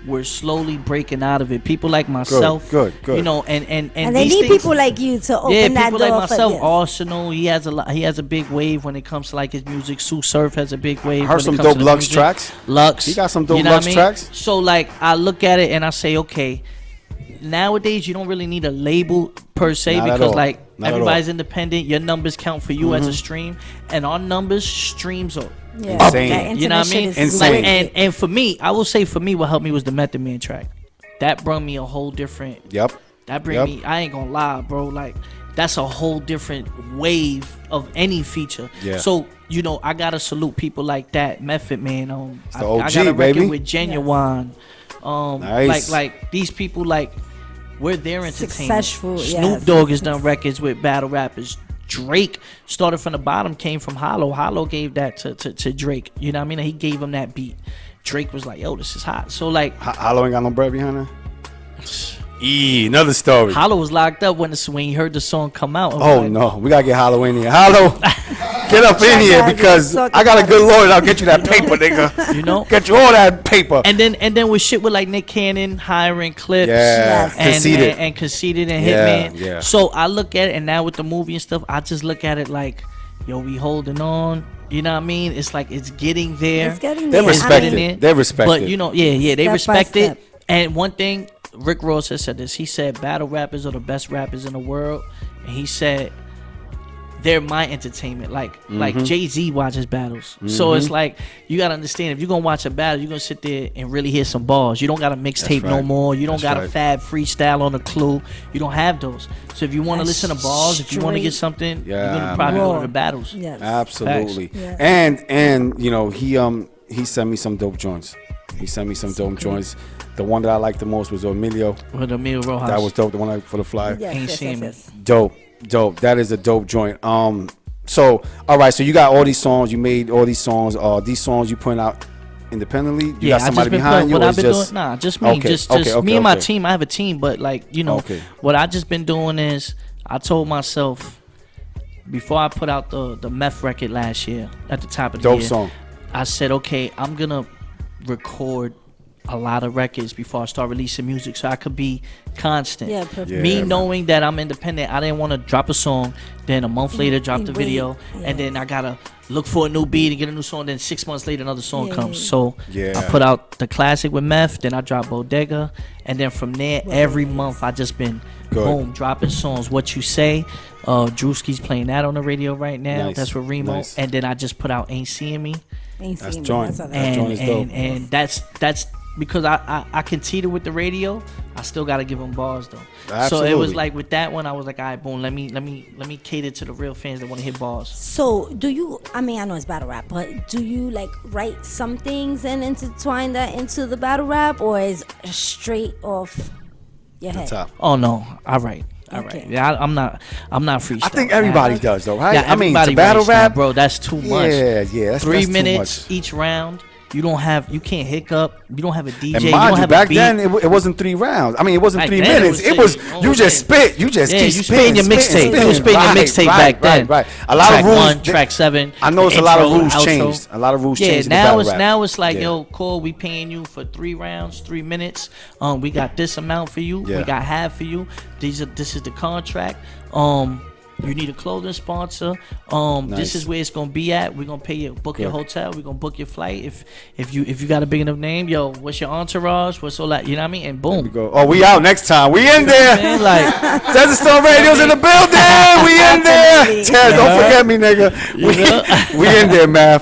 we're slowly breaking out of it. People like myself, good. You know, and they these need things, people like you to open that people door like myself. for this. Arsenal, he has a big wave when it comes to like his music. Sue Surf has a big wave. I heard when some it comes dope to the Lux music. tracks. Lux, He got some dope you know Lux what I mean? tracks. So like I look at it and I say, okay, nowadays you don't really need a label per se, Not at because all. like Not at everybody's all. independent. Your numbers count for you as a stream, and our numbers streams are Yeah. Insane. That you know what I internet mean? shit is Insane. wicked. And for me, I will say for me, what helped me was the Method Man track. That brought me a whole different. Yep. That bring Yep. me. I ain't gonna lie, bro. Like that's a whole different wave of any feature. Yeah. So you know, I gotta salute people like that. Method Man. the I OG, got a record baby. with Genuine. Nice. Like these people, like we're their entertainment. Successful, Snoop yes. Dogg has done records with battle rappers. Drake started from the bottom, came from Hollow. Hollow gave that to Drake. You know what I mean? He gave him that beat. Drake was like, yo, this is hot. So like, Hollow ain't got no bread behind her. Another story. Hollow was locked up when he heard the song come out. I was Oh like, no, we gotta get Hollow in here. Hollow, get up in here because Talk I got a about good lawyer. I'll get you that paper, nigga. You know? Get you all that paper. And then with shit with like Nick Cannon hiring Clips, Yeah, and Conceited. and Conceited and Yeah, Hitman. yeah. So I look at it, and now with the movie and stuff, I just look at it like, yo, we holding on. You know what I mean? It's like it's getting there. It's getting They there. respect I mean, it. They respect But it. you know, yeah, they Step by respect it. step. And one thing, Rick Ross has said this. He said battle rappers are the best rappers in the world, and he said they're my entertainment. Like Jay-Z watches battles, so it's like you gotta understand, if you're gonna watch a battle, you're gonna sit there and really hear some bars. You don't got a mixtape no right. more. You don't That's got a right. fab freestyle on the Clue. You don't have those. So if you want to That's listen to bars, if you want to get straight something, Yeah, you're gonna probably go raw. to the battles. Yes. Absolutely. Facts. Yeah. And you know, he sent me some dope joints. He sent me some dope joints. The one that I liked the most was Emilio. With Emil Rojas. That was dope. The one for the flyer. Yes, Ain't yes, seen yes, me. yes. Dope. That is a dope joint. So all right. So you got all these songs. You made all these songs. These songs you putting out independently. You got somebody behind you. What Or I've it's been just doing, just me, Okay, just okay, me and my okay. team. I have a team, but like you know, Okay. what I just been doing is I told myself before I put out the Meth record last year at the top of the Dope year, song. I said, okay, I'm gonna record a lot of records before I start releasing music, so I could be constant. Yeah, perfect. Yeah, Me man. knowing that I'm independent, I didn't want to drop a song, then a month later drop the wait, video, yes. and then I gotta look for a new beat and get a new song. Then 6 months later, another song Yeah, comes. yeah, So Yeah. I put out the classic with Meth, then I drop Bodega, and then from there, every month I just been Good. boom dropping songs. What You Say, Drewski's playing that on the radio right now. Nice, That's with Remo, nice. and then I just put out Ain't Seeing Me. Ain't That's seen me. joint. That's all that- And- joint is dope. And that's because I conceded with the radio. I still got to give them bars though. So it Absolutely. was like with that one, I was like, all right, boom, let me cater to the real fans that want to hit bars. So do you, I mean, I know it's battle rap, but do you like write some things and intertwine that into the battle rap, or is it straight off your head? Top. Oh no, all right. All right. Okay. Yeah, I'm not freestyle. I think everybody does though, right? Yeah, I mean, everybody to battle writes now, rap, bro. That's too much. Yeah, that's 3 too minutes much. each round. You can't hiccup. You don't have a DJ. And You don't mind you, have back a beat. then it wasn't 3 rounds. I mean, it wasn't Back 3 then, it minutes. was It was sitting all you just day. spit. You just Yeah, keep you spitting, spitting your spitting, mixtape. You was spitting your Right, mixtape right, back then. Right. A lot Track of rules. 1, track 7. I know it's the a lot of intro, rules outro. changed. A lot of rules Yeah, changed. in the now battle it's rap. now it's like, Yeah. yo, Cole, we paying you for 3 rounds, 3 minutes. We got this amount for you. Yeah. We got half for you. This is the contract. You need a clothing sponsor. Nice. This is where it's gonna be at. We're gonna pay you, book your Good. hotel. We're gonna book your flight. If you got a big enough name, yo, what's your entourage? What's all that? You know what I mean? And boom. We go. Oh, we out next time. We in there. Man, like S.STREET Radio's in the building. We in there. Absolutely. Tez, don't forget me, nigga. We in there, man.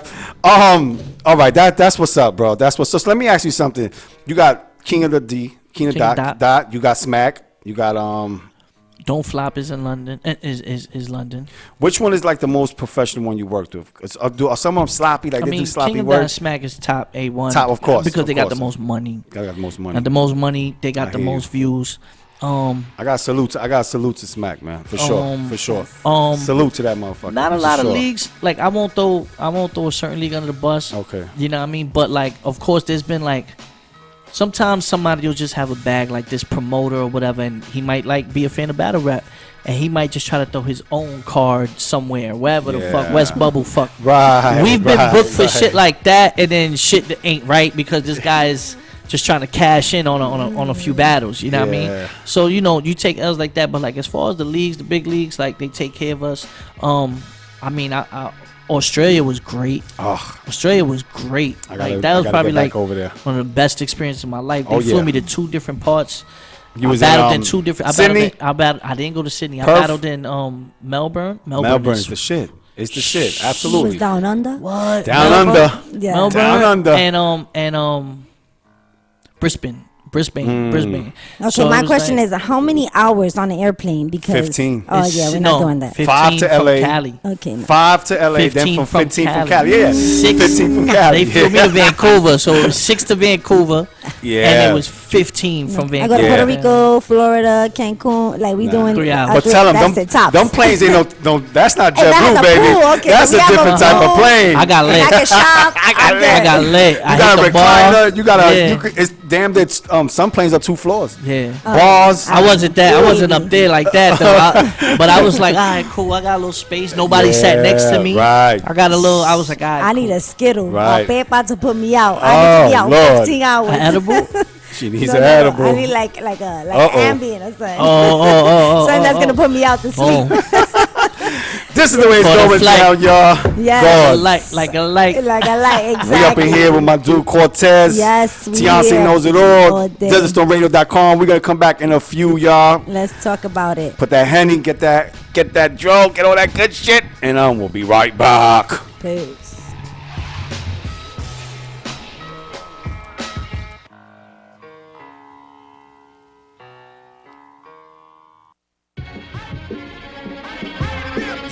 All right, that's what's up, bro. That's what's up. So let me ask you something. You got King of the D, King of King of Dot. You got Smack. You got Don't Flop is in London. Is London. Which one is like the most professional one you worked with? Are some of them sloppy? Like I they mean, do sloppy King of work? Dot Smack is top A1. Top, of course, because of they got the course. most money. They got the most money. And the most money, they got I the hear most you. views. I got salute to Smack, man, for sure, for sure. Salute to that motherfucker. Not a for lot of sure. leagues. Like I won't throw a certain league under the bus. Okay. You know what I mean? But like, of course, there's been like, sometimes somebody will just have a bag like this promoter or whatever, and he might like be a fan of battle rap, and he might just try to throw his own card somewhere, wherever the fuck, Yeah. West Bubble fuck. Right. We've been right, booked for right. shit like that, and then shit that ain't right because this guy is just trying to cash in on a few battles. You know what I Yeah. mean? So you take L's like that, but like as far as the leagues, the big leagues, like they take care of us. I mean, Australia was great. Oh, Australia was great. I gotta- Like that I was gotta probably get back like over there. one of the best experiences of my life. They Oh, flew yeah. me to 2 different parts. you I was battled in in 2 different. Sydney? I didn't go to Sydney. I Perth? battled in Melbourne. Melbourne is is the shit. It's the shit. Was Absolutely. down under. what Down Melbourne? under. Yeah. Melbourne Down under. and Brisbane. Brisbane. Okay, So it my was question like- is, how many hours on the airplane? Because 15. Oh yeah, we're not doing that. 15 5 to from LA. Cali. Okay. No. 5 to LA, then 15 from from 15 from Cali. Cali. Yeah, 6 15 from Cali. They flew me to Vancouver, so it was 6 to Vancouver, Yeah. and it was 15 from I Vancouver. go to Yeah. Puerto Rico, Florida, Cancun. Like we doing 3 hours. But tell them, that's the top. them planes ain't no, that's not Hey, that has JetBlue, a baby. pool, okay, That's so a we have a different type of pool. plane. I got I lit. can shop. I I got lit. I You got a hit the bar. recliner. You got a. Yeah. You could, it's damn that. Some planes are 2 floors. Yeah. Bars. I wasn't that. I wasn't up there like that though. But I was like, all right, cool. I got a little space. Nobody sat next to me. right. I got a little. I was like, all right, I need a Skittle Right. or Pepa to put me out. I need to be Oh, out Lord. 15 hours. An edible. She needs No, an no, no. edible. I need like Uh-oh. ambient or something. Oh. Something that's gonna put me out to sleep. This is the way it's For the going flight. down, y'all. Yes. God. Like a light. Like I like exactly. We up in here with my dude Cortez. Yes, we Tianci here. knows it all. All day. DesertStoneRadio.com. We're gonna come back in a few, y'all. Let's talk about it. Put that Henny, get that drug, get all that good shit, and we'll be right back. Peace.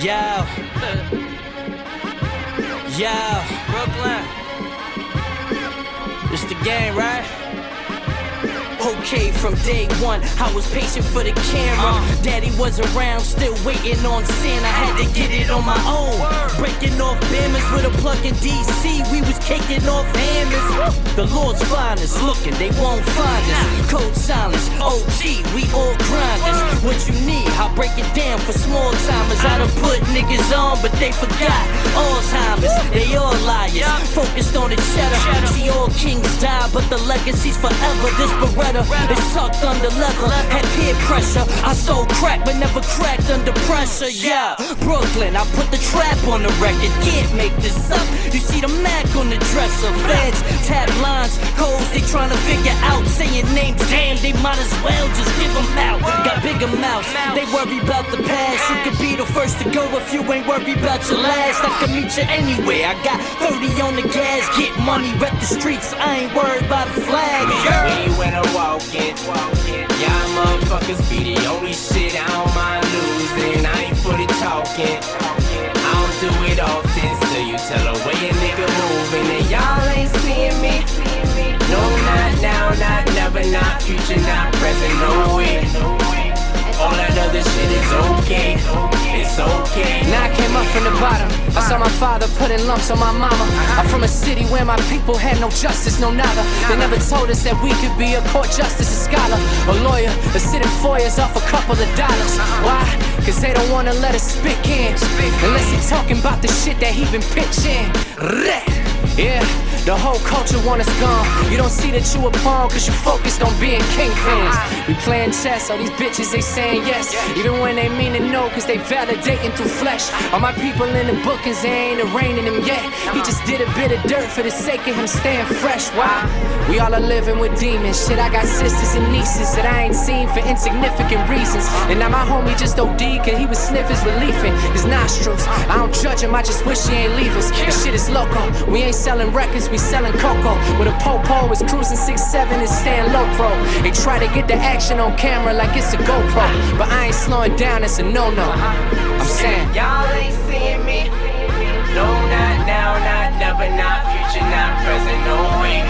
Yo. Yo. Brooklyn. It's the game, right? Okay, from day one, I was patient for the camera. Daddy was around, still waiting on sin. I had to get it on my own. Breaking off bammers with a plug in DC. We was caking off hammers. The Lord's finest, looking, they won't find us. Code silence, OG, we all grinders. What you need, I'll break it down for small timers. I done put niggas on, but they forgot. Alzheimer's, they all liars. Focused on the cheddar. See, all kings die, but the legacy's forever. This Beretta is tucked under leather. Had peer pressure. I sold crack, but never cracked under pressure. Yeah, Brooklyn, I put the trap on the record. Can't make this up. You see the Mac on the dresser. Feds, tap lines, codes they tryna figure out. Saying names, damn, they might as well just give them out. Got bigger mouths, they worry about the past. You could be the first to go if you ain't worried about your last. I can meet you anywhere. I got 30 on the gas, get money, rep the streets. I ain't worried about the flag. We when I walk in, y'all motherfuckers be the only shit I don't mind losing. I ain't for the talking, I don't do it often. Still you tell the way a nigga moving, and y'all ain't seeing me. No, not now, not never, not future, not present, no way. All that other shit is okay, it's okay. Now I came up from the bottom. I saw my father putting lumps on my mama. I'm from a city where my people had no justice, no nada. They never told us that we could be a court justice, a scholar, a lawyer, a sitting foyers off a couple of dollars. Why? Cause they don't wanna let us speak in unless he talking about the shit that he been pitching. Yeah, the whole culture want us gone. You don't see that you a pawn cause you focused on being kingpins. We playing chess, all these bitches they saying yes, even when they mean to no cause they validating through flesh. All my people in the bookings, they ain't arraigning him yet. He just did a bit of dirt for the sake of him staying fresh. Why? We all are living with demons. Shit, I got sisters and nieces that I ain't seen for insignificant reasons. And now my homie just OD cause he was sniff his relief in his nostrils. I don't judge him, I just wish he ain't leave us. This shit is loco, we ain't selling records, streets, we selling cocoa. With a po-po, it's cruising 6'7" and staying low pro. They try to get the action on camera like it's a GoPro, but I ain't slowing down, it's a no-no. I'm saying, y'all ain't seeing me. No, not now, not never, not future, not present, no way.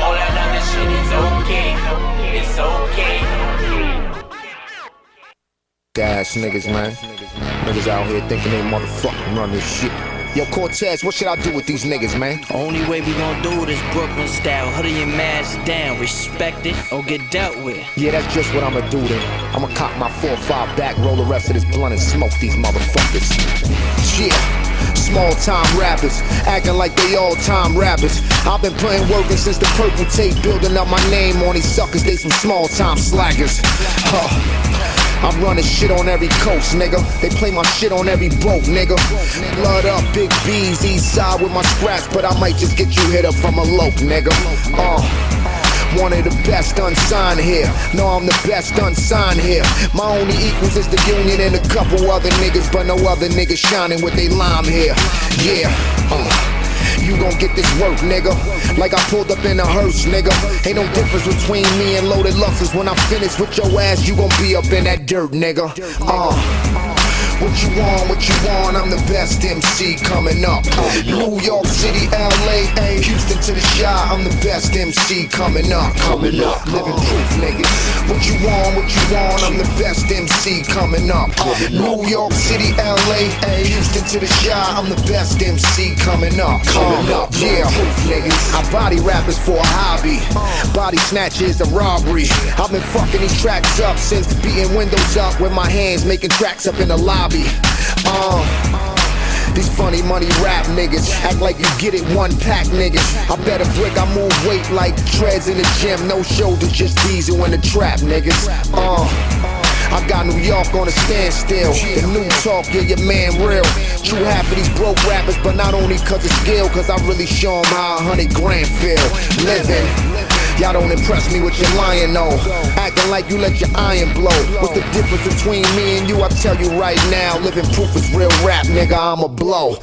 All that other shit is okay. It's okay. Ass niggas, man. Niggas out here thinking they motherfucking run this shit. Yo, Cortez, what should I do with these niggas, man? only way we gon' do it is Brooklyn style. Hoodie your mask down, respect it or get dealt with. Yeah, that's just what I'ma do then. I'ma cop my 4-5 back, roll the rest of this blunt and smoke these motherfuckers. Yeah, small time rappers, acting like they all time rappers. I've been putting work in since the purple tape, building up my name on these suckers, they some small time slackers. I'm running shit on every coast, nigga. They play my shit on every boat, nigga. Blood up, big B's, east side with my scratch, but I might just get you hit up from a lope, nigga. One of the best unsigned here. No, I'm the best unsigned here. My only equals is the union and a couple other niggas, but no other niggas shining with they lime here. Yeah, you gon' get this work, nigga. Like I pulled up in a hearse, nigga. Ain't no difference between me and loaded luxus. When I finish with your ass, you gon' be up in that dirt, nigga. What you want, I'm the best MC coming up. New York City, LA, Houston to the Chi, I'm the best MC coming up. Living proof, niggas. What you want, I'm the best MC coming up. New York City, LA, Houston to the Chi, I'm the best MC coming up. Yeah, niggas. I body rappers for a hobby. Body snatch is a robbery. I've been fucking these tracks up since beating windows up with my hands, making tracks up in the lobby. These funny money rap niggas act like you get it one pack niggas. I bet a brick, I move weight like treads in the gym. No shoulders, just diesel in the trap niggas. I got New York on a standstill. The new talk, yeah, your man real. True half of these broke rappers, but not only cause it's skill, cause I really show them how 100 grand feel. Living. Y'all don't impress me with your lying, no. Acting like you let your iron blow. What's the difference between me and you? I tell you right now, living proof is real rap, nigga, I'ma blow.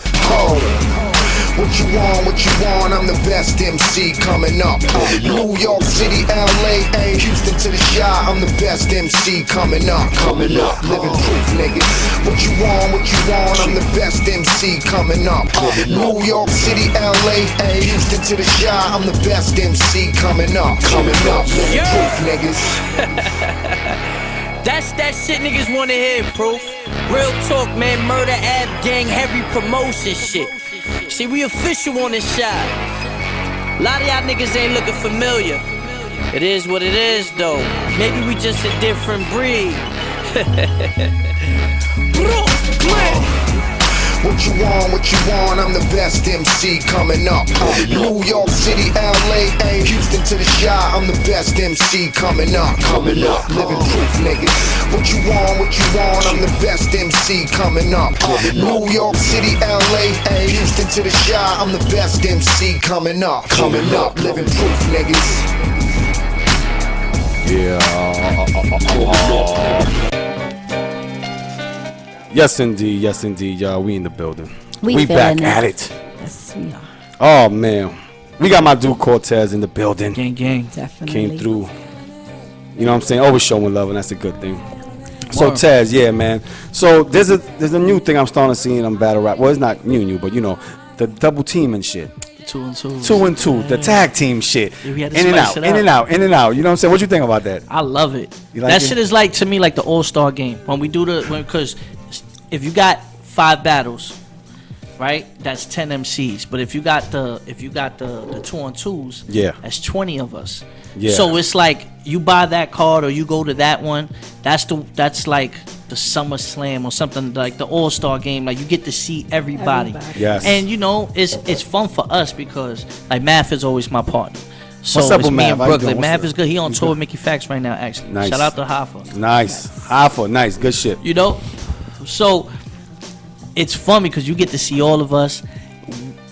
What you want, I'm the best MC coming up. New York City, LA, Houston to the Chi, I'm the best MC coming up. Living proof, niggas. What you want, I'm the best MC coming up. New York City, LA, Houston to the Chi, I'm the best MC coming up. Living proof, niggas. That's that shit niggas wanna hear, proof. Real talk, man, murder, ab gang, heavy promotion shit. See, we official on this shot. A lot of y'all niggas ain't looking familiar. It is what it is, though. Maybe we just a different breed. What you want, I'm the best MC coming up. New York City, LA, Houston to the Chi, I'm the best MC coming up. Living proof, niggas. What you want, I'm the best MC coming up. New York City, LA, Houston to the Chi, I'm the best MC coming up. Living proof, niggas. Yeah. Yes, indeed, y'all. We in the building. We back at it. Yes, we are. Oh, man. We got my dude Cortez in the building. Gang. Definitely. Came through. You know what I'm saying? Always showing love, and that's a good thing. So, Tez, yeah, man. So, there's a new thing I'm starting to see in battle rap. Well, it's not new, but, you know, the double team and shit. 2 and 2. 2 and 2. The tag team shit. Yeah, we had to in and spice out, it in up. and out, in and out. You know what I'm saying? What you think about that? I love it. You like that it? shit is like, to me, like the all-star game. When we do because if you got 5 battles, right? That's 10 MCs. But if you got the 2 on 2s, Yeah. that's 20 of us. Yeah. So it's like you buy that card or you go to that one. That's like the Summer Slam or something, like the All-Star game. Like you get to see everybody. Yes. And you know, it's fun for us because like Math is always my partner. So What's up it's with me Math? and How you Brooklyn. doing? What's Math up? is good. He on He's tour good. with Mickey Fax right now, actually. Nice. Shout out to Hoffa. Nice. Hoffa, nice. Good shit. You know? So it's fun because you get to see all of us.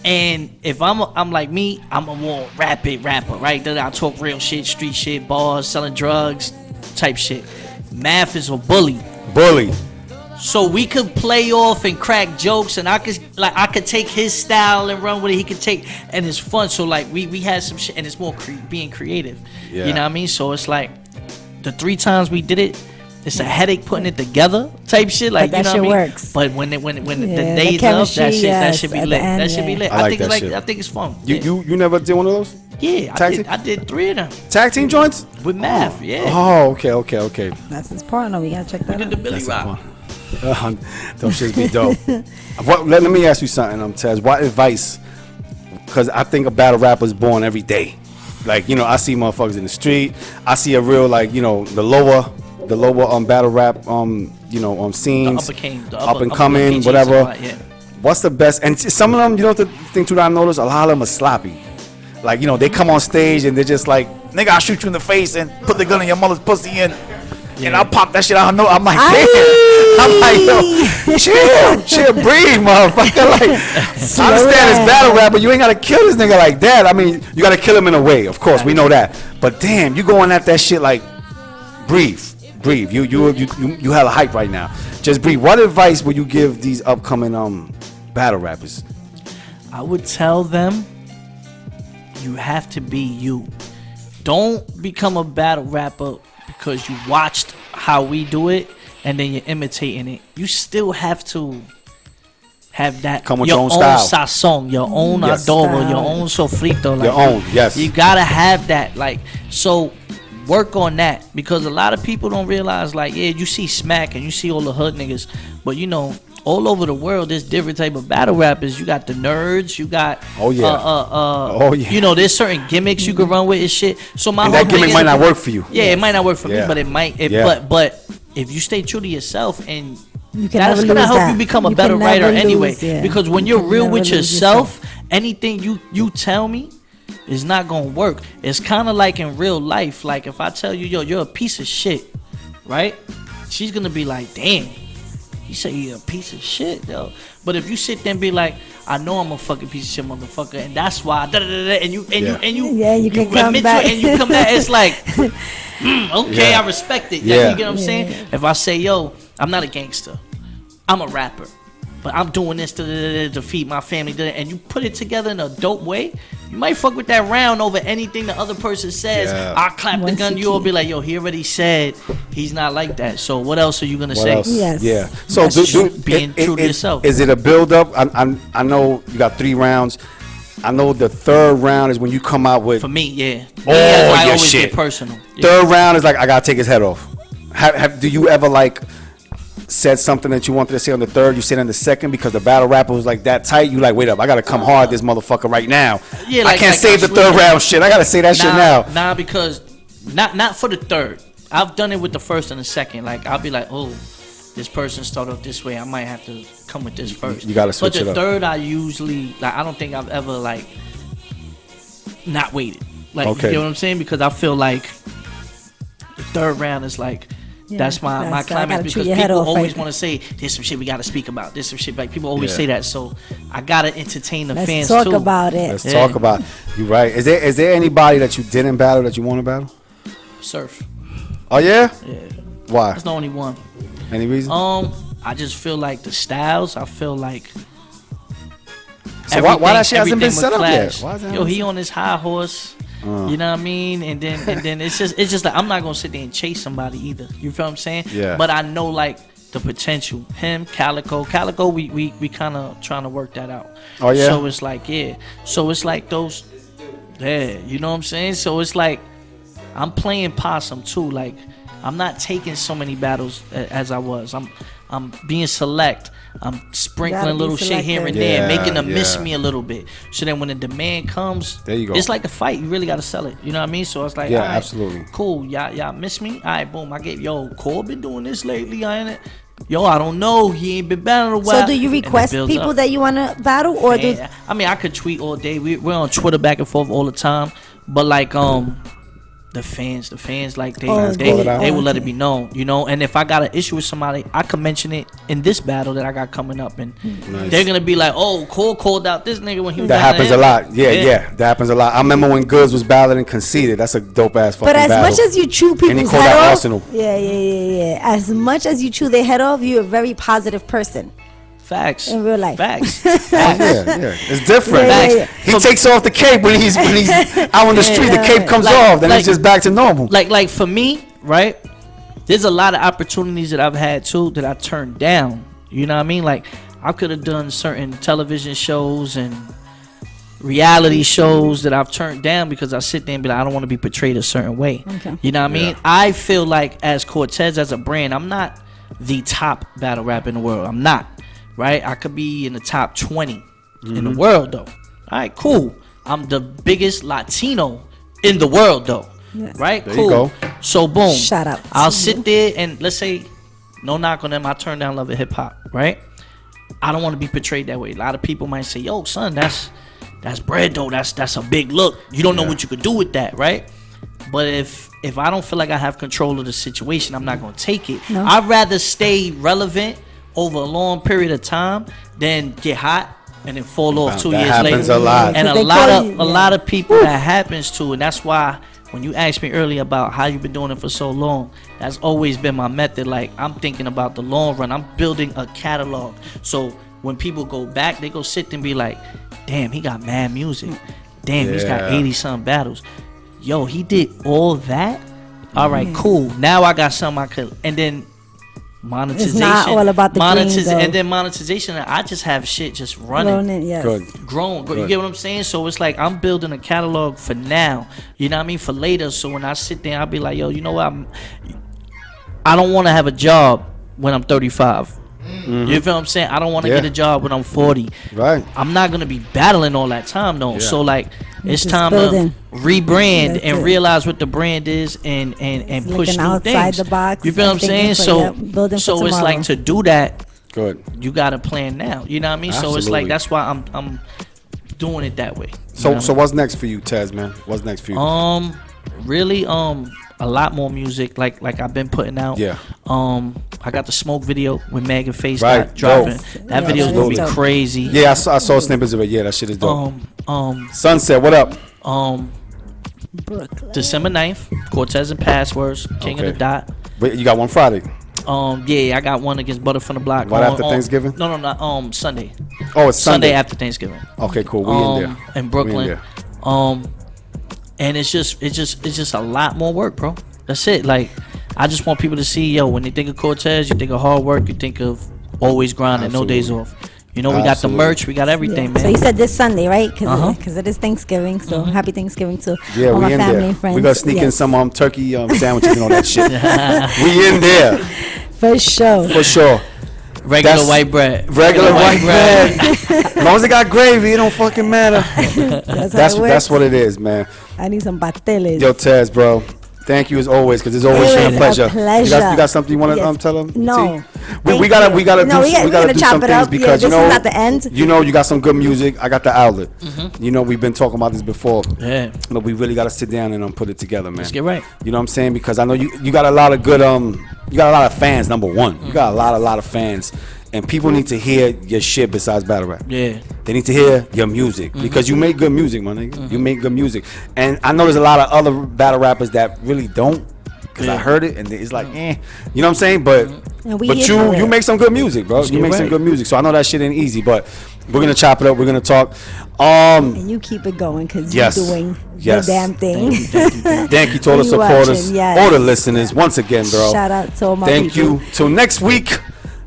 And if I'm like me, I'm a more rapper, right? Then I talk real shit, street shit, bars, selling drugs, type shit. Math is a bully. So we could play off and crack jokes, and I could take his style and run with it. He could take, and it's fun. So like we had some shit, and it's more being creative. Yeah. You know what I mean? So it's like the 3 times we did it, it's a headache putting it together type shit. Like But that you know shit what I mean? works. But when the the days up, chemistry, that should be yes, lit. at the end, That should be yeah. lit. I like think that it's shit. I think it's fun. You never did one of those Yeah, Tag team? I did 3 of them tag team joints? with Math. Yeah. Oh, okay. That's his partner. We gotta check that Look at the out. Billy That's Rock. Those shits be dope. Let me ask you something, Tez. What advice? Because I think a battle rapper is born every day. Like, you know, I see motherfuckers in the street. I see a real, like, you know, the lower battle rap scenes, The up and upper coming, PGs whatever. and all that, yeah. What's the best? And some of them, you know, the thing too that I noticed, a lot of them are sloppy. Like, you know, they come on stage and they're just like, nigga, I'll shoot you in the face and put the gun in your mother's pussy and I'll pop that shit out. No, I'm like, damn. I'm like, yo, chill, breathe, motherfucker. Like, I understand it's battle rap, but you ain't gotta kill this nigga like that. I mean, you gotta kill him in a way, of course, we know that. But damn, you going at that shit like, breathe. You have a hype right now. Just breathe. What advice would you give these upcoming battle rappers? I would tell them, you have to be you. Don't become a battle rapper because you watched how we do it and then you're imitating it. You still have to have that Come with your your own own style. sazon, your own Yes. adobo, your own sofrito. Like, Your own, yes. You gotta have that. Like, so work on that, because a lot of people don't realize, like, yeah, you see Smack and you see all the hood niggas, but you know, all over the world there's different type of battle rappers. You got the nerds, you got you know, there's certain gimmicks you can run with and shit. So my And whole that gimmick thing might is, not work for you. yeah, it might not work for Yeah. me, but it might. Yeah. But if you stay true to yourself, and You can that's never gonna lose help that. you become a You better can writer never anyway. lose, yeah. Because when You you're can real never with lose yourself, anything you tell me is not gonna work. It's kind of like in real life. Like if I tell you, yo, you're a piece of shit, right? She's gonna be like, damn, you say you're a piece of shit, yo. But if you sit there and be like, I know I'm a fucking piece of shit, motherfucker, and that's why, and you Yeah, you can come admit to back. it, and you come back, it's like, okay, Yeah. I respect it. Yeah. Yeah. You get what I'm saying? Yeah. If I say, yo, I'm not a gangster, I'm a rapper, but I'm doing this to feed my family, and you put it together in a dope way, you might fuck with that round over anything the other person says. Yeah. I'll clap the Once gun, you you'll keep- be like, yo, he already said he's not like that. So what else are you gonna What say? else? Yes. Yeah. So That's being true to yourself. Is it a build up? I know you got 3 rounds. I know the 3rd round is when you come out with. For me, yeah. Oh, I your always shit. get personal. Yeah. 3rd round is like, I gotta take his head off. Do you ever like said something that you wanted to say on the 3rd, you said on the 2nd because the battle rapper was like that tight? You like, wait up, I gotta come hard this motherfucker right now. Yeah, I like- can't like save the I'm 3rd switching. round shit. I gotta say that shit now. Nah, because not for the 3rd. I've done it with the 1st and the 2nd. Like I'll be like, oh, this person started off this way. I might have to come with this first. You gotta switch But it the up. 3rd, I usually like. I don't think I've ever like not waited. Like Okay. you know what I'm saying? Because I feel like the 3rd round is like. Yeah, That's my that's- I climax, gotta because chew your head people off always right want to say there's some shit we got to speak about. There's some shit like people always Yeah. say that, so I gotta entertain the Let's fans talk too. about it. Let's Yeah. talk about. You right? Is there anybody that you didn't battle that you want to battle? Surf, Oh yeah. yeah, Why? that's the only one. Any reason? I just feel like the styles. I feel like So why that shit hasn't been everything set would up yet? clash. Why is that Yo, he on his high horse. You know what I mean? And then it's just like I'm not gonna sit there and chase somebody either. You feel what I'm saying? Yeah. But I know like the potential. Him, Calico, we kind of trying to work that out. Oh, yeah? So it's like So it's like those. Yeah, you know what I'm saying? So it's like I'm playing possum too. Like I'm not taking so many battles as I was. I'm being select. I'm Gotta sprinkling be little shit here and selective. there, Yeah, making them miss yeah. me a little bit. So then when the demand comes, There you go. it's like a fight. You really got to sell it. You know what I mean? So it's like, Yeah, all right, absolutely. cool. Y'all miss me? All right, boom. I gave, Cole been doing this lately. I don't know. He ain't been battling a while. So do you And it request builds people up. that you want to battle, or do Yeah, I mean, I could tweet all day. We're on Twitter back and forth all the time. But like, the fans, like they Oh, they, good. they will let Okay. it be known, you know. And if I got an issue with somebody, I can mention it in this battle that I got coming up, and Nice. they're gonna be like, "Oh, Cole called out this nigga when he was That down happens there." a lot. Yeah, that happens a lot. I remember when Goods was battling Conceited. That's a dope ass fucking But as battle. much as you chew And he people's called head out off, Arsenal. yeah. As much as you chew their head off, you're a very positive person Facts. in real life. Facts. Yeah. It's different. Yeah. He takes off the cape when he's out on the street. The cape comes Like- off, then like- he's just back to normal. Like for me, right? There's a lot of opportunities that I've had too that I turned down. You know what I mean? Like I could have done certain television shows and reality shows that I've turned down because I sit there and be like, I don't want to be portrayed a certain way. Okay. You know what I mean? I feel like as Cortez, as a brand, I'm not the top battle rap in the world. I'm not. Right? I could be in the top 20 in the world though. All right, cool. I'm the biggest Latino in the world though. Yes. Right? There cool. you go. So boom. Shout out I'll to sit you. there and let's say, no knock on them, I turn down Love of Hip Hop, right? I don't want to be portrayed that way. A lot of people might say, "Yo, son, that's bread though. That's a big look. You don't know what you could do with that, right?" But if I don't feel like I have control of the situation, I'm not gonna take it. No. I'd rather stay relevant over a long period of time than get hot and then fall off Wow, 2 that years happens later. a lot. And Because a they lot call of you- a yeah. lot of people that happens to, and that's why when you asked me earlier about how you've been doing it for so long, that's always been my method. Like I'm thinking about the long run. I'm building a catalog. So when people go back, they go sit there and be like, "Damn, he got mad music. Damn, he's got Yeah. 80 some battles. Yo, he did all that. All right, cool. Now I got something I could." And then monetization. all about the green, though. And then monetization. I just have shit just running. Ronan, yes. Good. Grown. You Good. get what I'm saying? So it's like I'm building a catalog for now. You know what I mean? For later. So when I sit there, I'll be like, yo, you know what? I don't want to have a job when I'm 35. You feel what I'm saying? I don't want to Yeah. get a job when I'm 40. Right. I'm not gonna be battling all that time though. So like it's just time building. to rebrand That's and it. realize what the brand is and push Looking new outside things. the box You feel what I'm and saying? thinking for- So yep, building for so it's tomorrow. like to do that, Good. you got to plan now. You know what I mean? So it's Absolutely. like that's why I'm doing it that way. You know So what I so mean? what's next for you, Tez, man? What's next for you? Really a lot more music like I've been putting out. Yeah. I got the Smoke video with Megan Face Right, dropping. dope. That Yeah, video's gonna be dope. crazy. Yeah, I saw snippets of it. Yeah, that shit is dope. Um Sunset, what up? Brooklyn. December 9th, Cortez and Passwords, King of Okay. the Dot. Wait, you got one Friday. Yeah, I got one against Butter from the Block. Right after Thanksgiving? No, Sunday. Oh, it's Sunday Sunday. after Thanksgiving. Okay, cool. We in there. In We Brooklyn. in there. And it's just a lot more work, bro. That's it. Like, I just want people to see, yo, when they think of Cortez, you think of hard work, you think of always grinding, no days off. You know, we got the Absolutely. merch, we got everything, Yeah. man. So you said this Sunday, right? Because Uh-huh. it is Thanksgiving. So happy Thanksgiving to Yeah, all we my in family there. and friends. We gotta sneak in Yes, some turkey sandwiches and all that shit. We in there for sure. for sure. Regular That's- white bread. Regular white bread. As long as it got gravy, it don't fucking matter. That's That's what it is, man. I need some pasteles. Yo, Tez, bro. Thank you as always, because it's always It a was a pleasure. pleasure. You got something you want to Yes. tell them? No. We Thank gotta you. we gotta No, do we're we gotta gonna do chop some it things up. Yeah, because this you know is not the end. You know you got some good music. I got the outlet. You know we've been talking about this before. Yeah. But we really gotta sit down and put it together, man. Let's get right. You know what I'm saying? Because I know you got a lot of good you got a lot of fans. Number one, you got a lot of fans, and people need to hear your shit besides battle rap. Yeah. They need to hear your music because you make good music, my nigga. You make good music, and I know there's a lot of other battle rappers that really don't. Cause I heard it and it's like, you know what I'm saying? But And we but here for you it. make some good music, bro. You get make some right. good music. So I know that shit ain't easy, but we're gonna chop it up. We're gonna talk. And you keep it going because Yes. you're doing Yes. your damn thing. Thank you to all the You supporters, watching, yes. all the listeners. Once again, bro. Shout out to all my Thank people. you. Till next week.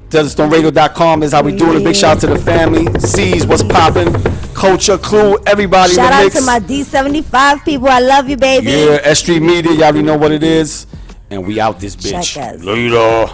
DesertStoneRadio.com is how we doing. A big shout out to the family. C's, what's popping? Culture, Clue, everybody Shout in the out mix. to my D75 people. I love you, baby. Yeah, S.STREET Media. Y'all already know what it is. And we out this bitch. Check us. Later.